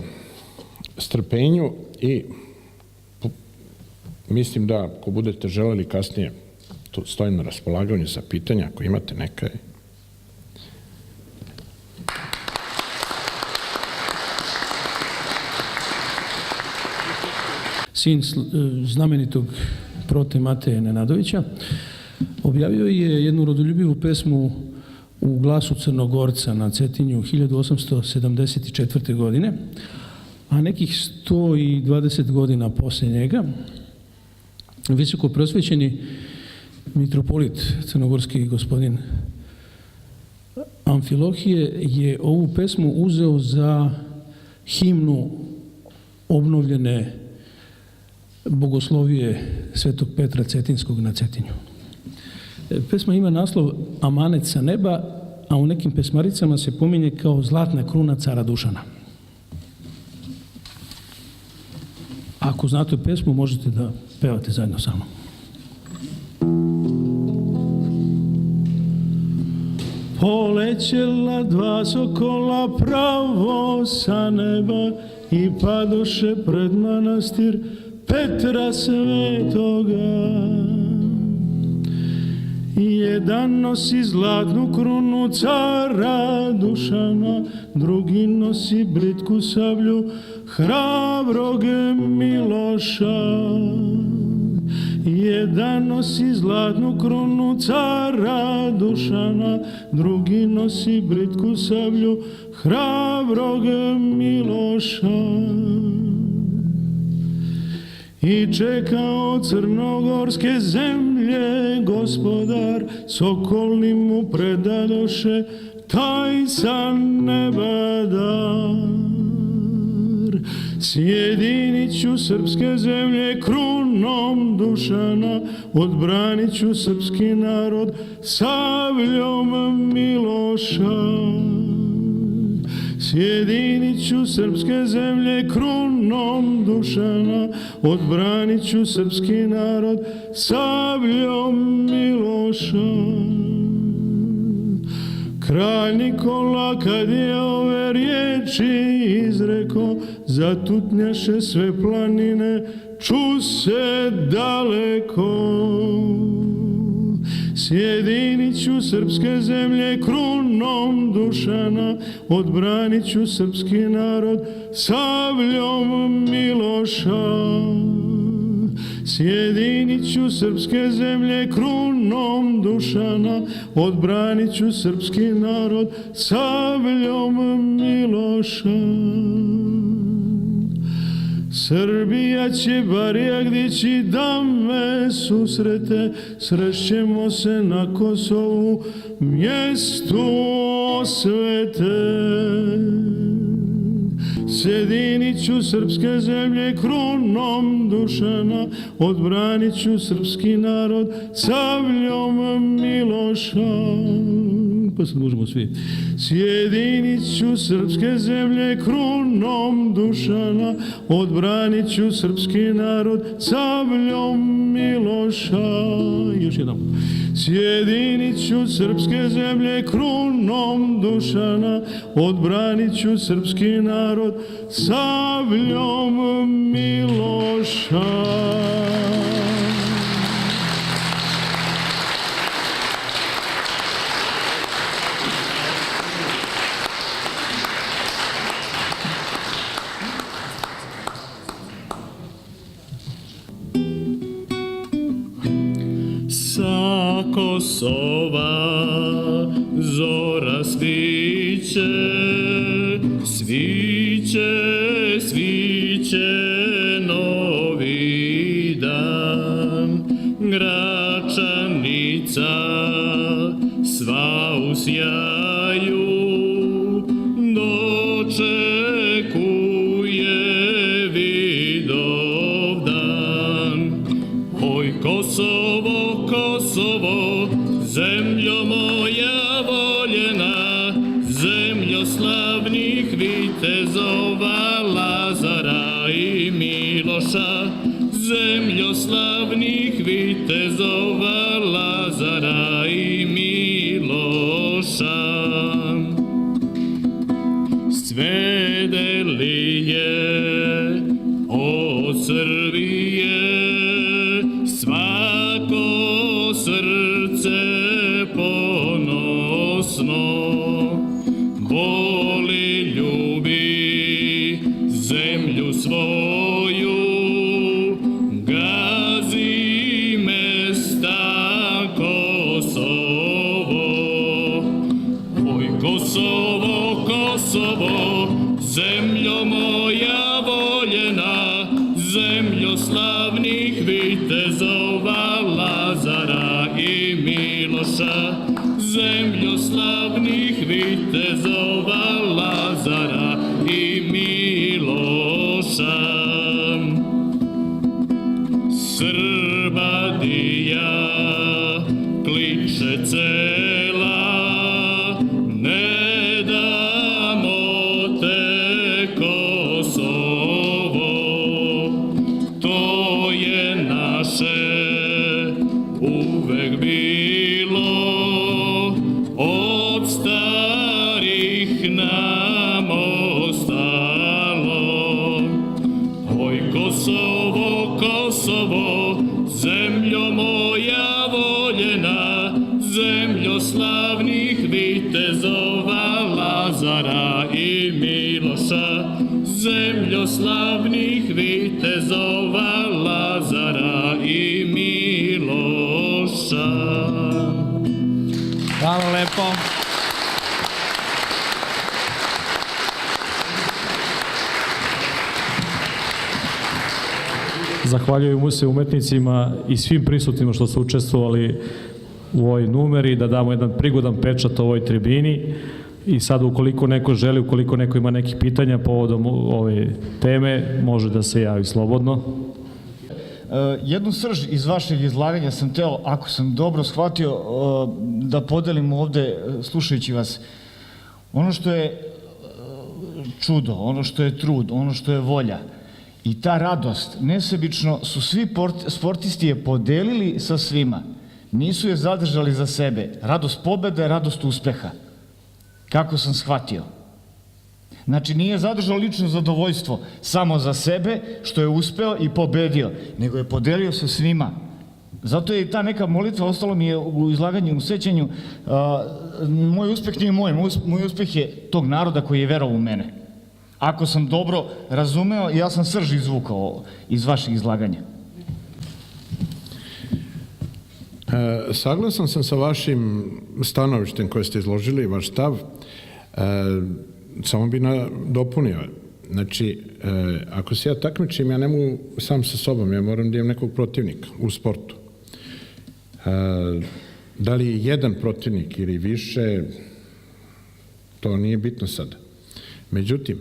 strpenju i mislim da ako budete želeli kasnije, stojim na raspolaganju za pitanja, ako imate neka. Sin znamenitog prote Mateje Nenadovića objavio je jednu rodoljubivu pesmu u Glasu Crnogorca na Cetinju 1874. godine, a nekih 120 godina posle njega visoko prosvećeni mitropolit crnogorski gospodin Amfilohije je ovu pesmu uzeo za himnu obnovljene bogoslovije Svetog Petra Cetinskog na Cetinju. Pesma ima naslov Amanet sa neba, a u nekim pesmaricama se pominje kao zlatna kruna cara Dušana. Ako znate pesmu, možete da pevate zajedno sa mnom. Polećela dva sokola pravo sa neba i padoše pred manastir Petra Svetoga. Jedan nosi zlatnu krunu cara Dušana, drugi nosi britku sablju hrabrog Miloša. Jedan nosi zlatnu krunu cara Dušana, drugi nosi britku sablju hrabrog Miloša. I čekao crnogorske zemlje gospodar, sokolni mu predadoše taj sa neba dar. Sjedinit ću srpske zemlje krunom Dušana, odbranit ću srpski narod sabljom Miloša. Sjedinit ću srpske zemlje krunom Dušana, odbranit ću srpski narod sabljom Miloša. Kralj Nikola kad je ove riječi izreko, zatutnjaše sve planine, ču se daleko. Sjedinit ću srpske zemlje krunom Dušana, odbranit ću srpski narod sabljom Miloša. Sjedinit ću srpske zemlje krunom Dušana, odbranit ću srpski narod sabljom Miloša. Srbija će barjak dići da me susrete, srećemo se na Kosovu, mjestu osvete. Sjedinit ću srpske zemlje krunom Dušana, odbranit ću srpski narod Savljom Miloša. Pa sad možemo svi. Sjedinit ću srpske zemlje krunom Dušana, odbranit ću srpski narod Savljom Miloša. Još jednom. Sjedinit ću srpske zemlje krunom Dušana, odbranit ću srpski narod Savljom Miloša. Sa Kosova zora sviće, sviće, sviće novi dan. Gračanica sva u sjaju dočekuje Vidovdan. Oj Kosovo, Kosovo, zemljo moja voljena, zemljo slavnih vitezova Lazara i Miloša, zemljo slavnih vitezova Lazara i Miloša. Svedeli je od Srbije svako srce ponosno, voli, ljubi zemlju svoju, gazi mesta Kosovo. Oj Kosovo, Kosovo, zemljo moja voljena, zemljo slavnih vitezova Lazara i Miloša, zemljo slavnih vitezova Lazara i Miloša. Srbadija kliče cela, ne damo te Kosovo, to je naše uvek bilo, od starih nam ostalo. Oj Kosovo, Kosovo, zemljo moja voljena, zemljo slavnih vitezova Lazara i Miloša, zemljo slavnih vitezova Lazara i Miloša. Hvala lepo. Zahvaljujem se umetnicima i svim prisutnima što su učestvovali u ovoj numeri, da damo jedan prigodan pečat ovoj tribini. I sad ukoliko neko želi, ukoliko neko ima nekih pitanja povodom ove teme, može da se javi slobodno. Jednu srž iz vašeg izlaganja sam teo, ako sam dobro shvatio, da podelim ovde slušajući vas. Ono što je čudo, ono što je trud, ono što je volja i ta radost, nesebično su svi sportisti je podelili sa svima. Nisu je zadržali za sebe. Radost pobede, radost uspeha. Kako sam shvatio. Znači, nije zadržao lično zadovoljstvo samo za sebe, što je uspeo i pobedio, nego je podelio sa svima. Zato je i ta neka molitva, ostalo mi je u izlaganju, u sećanju, moj uspeh nije moj uspeh je tog naroda koji je verovao u mene. Ako sam dobro razumeo, ja sam srž izvukao iz vašeg izlaganja. Saglasan sam sa vašim stanovištem koje ste izložili, vaš stav, samo bi dopunio. Znači, ako se ja takmičim, ja ne mogu sam sa sobom, ja moram da imam nekog protivnika u sportu. Da li je jedan protivnik ili više, to nije bitno sada. Međutim,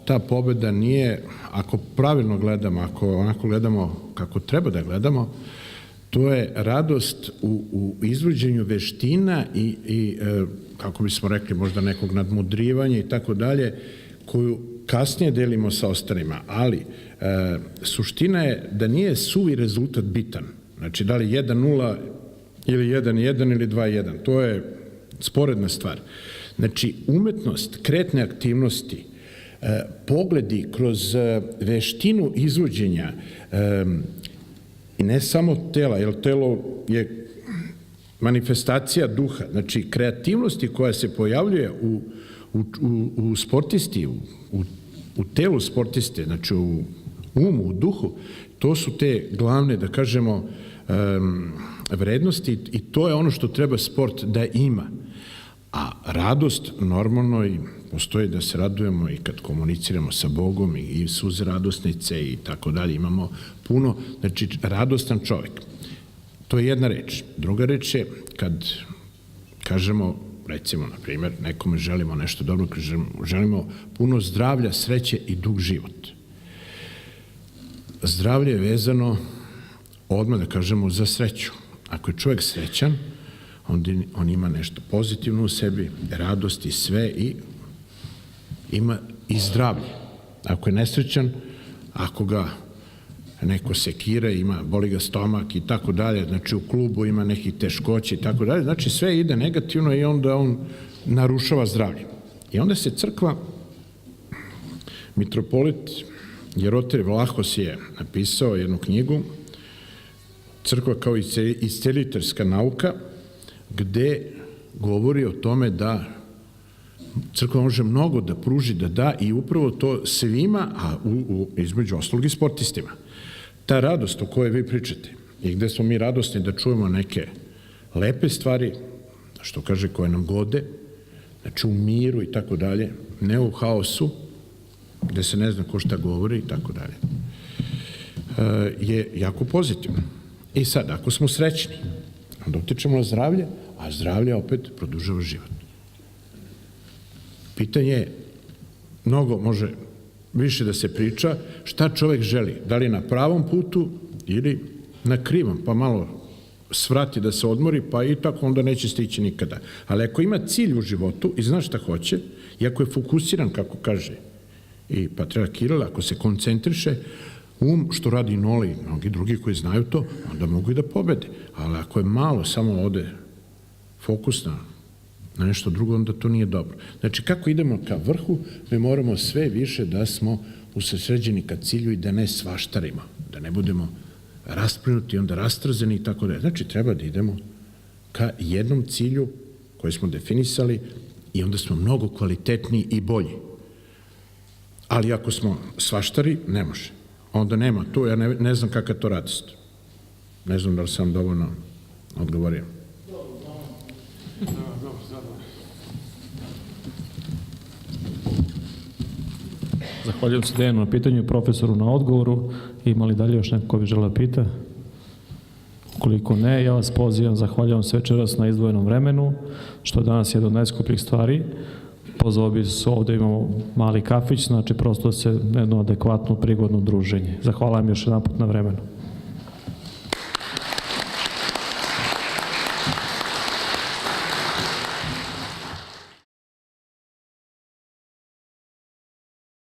ta pobeda nije, ako pravilno gledamo, ako onako gledamo kako treba da gledamo, to je radost u izvođenju veština i kako bismo rekli, možda nekog nadmudrivanja i tako dalje, koju kasnije delimo sa ostalima, ali suština je da nije suvi rezultat bitan. Znači, da li 1-0 ili 1-1 ili 2-1, to je sporedna stvar. Znači, umetnost, kretne aktivnosti, pogledi kroz veštinu izvođenja i ne samo tela, jer telo je manifestacija duha, znači kreativnosti koja se pojavljuje u sportisti, u telu sportiste, znači u umu, u duhu, to su te glavne, da kažemo, vrednosti i to je ono što treba sport da ima. A radost, normalno, i postoji da se radujemo i kad komuniciramo sa Bogom i suze radosnice i tako dalje, imamo puno, znači radostan čovjek. To je jedna reč. Druga reč je kad kažemo, recimo, na primjer, nekome želimo nešto dobro, želimo puno zdravlja, sreće i dug život. Zdravlje je vezano odmah, da kažemo, za sreću. Ako je čovjek srećan, on ima nešto pozitivno u sebi, radost i sve i ima i zdravlje. Ako je nesrećan, ako ga neko sekira, boli ga stomak i tako dalje, znači u klubu ima nekih teškoća i tako dalje, znači sve ide negativno i onda on narušava zdravlje. I onda se crkva, mitropolit Jeroter Vlahos je napisao jednu knjigu, Crkva kao isceliteljska nauka, gde govori o tome da crkva može mnogo da pruži, da da i upravo to svima, a između ostalog i sportistima. Ta radost o kojoj vi pričate i gde smo mi radosni da čujemo neke lepe stvari, što kaže, koje nam gode, znači u miru i tako dalje, ne u haosu, gde se ne zna ko šta govori i tako dalje, je jako pozitivno. I sad, ako smo srećni, onda utičemo na zdravlje, a zdravlje opet produžava život. Pitanje je, mnogo može više da se priča, šta čovjek želi, da li na pravom putu ili na krivom, pa malo svrati da se odmori, pa i tako onda neće stići nikada. Ali ako ima cilj u životu i zna šta hoće, i ako je fokusiran, kako kaže i patrijarh Kiril, ako se koncentriše, što radi Noli i mnogi drugi koji znaju to, onda mogu i da pobede. Ali ako je malo samo ovde fokus na nešto drugo, onda to nije dobro. Znači, kako idemo ka vrhu, mi moramo sve više da smo usredsređeni ka cilju i da ne svaštarimo, da ne budemo rasplinuti, onda rastrzeni i tako dalje. Znači, treba da idemo ka jednom cilju koji smo definisali i onda smo mnogo kvalitetniji i bolji. Ali ako smo svaštari, ne može. Onda nema tu, ja ne znam kakva je to radost. Ne znam da li sam dovoljno odgovorio. Zahvaljujem se Dejanu na pitanju i profesoru na odgovoru. Ima li dalje još neko ko bi želeo pita? Ukoliko ne, ja vas pozivam, zahvaljujem se večeras na izdvojenom vremenu, što je danas jedna od najskupljih stvari. Pozvao bi se, ovde imamo mali kafić, znači prosto se jedno adekvatno, prigodno druženje. Zahvaljujem još jedan put na vremenu.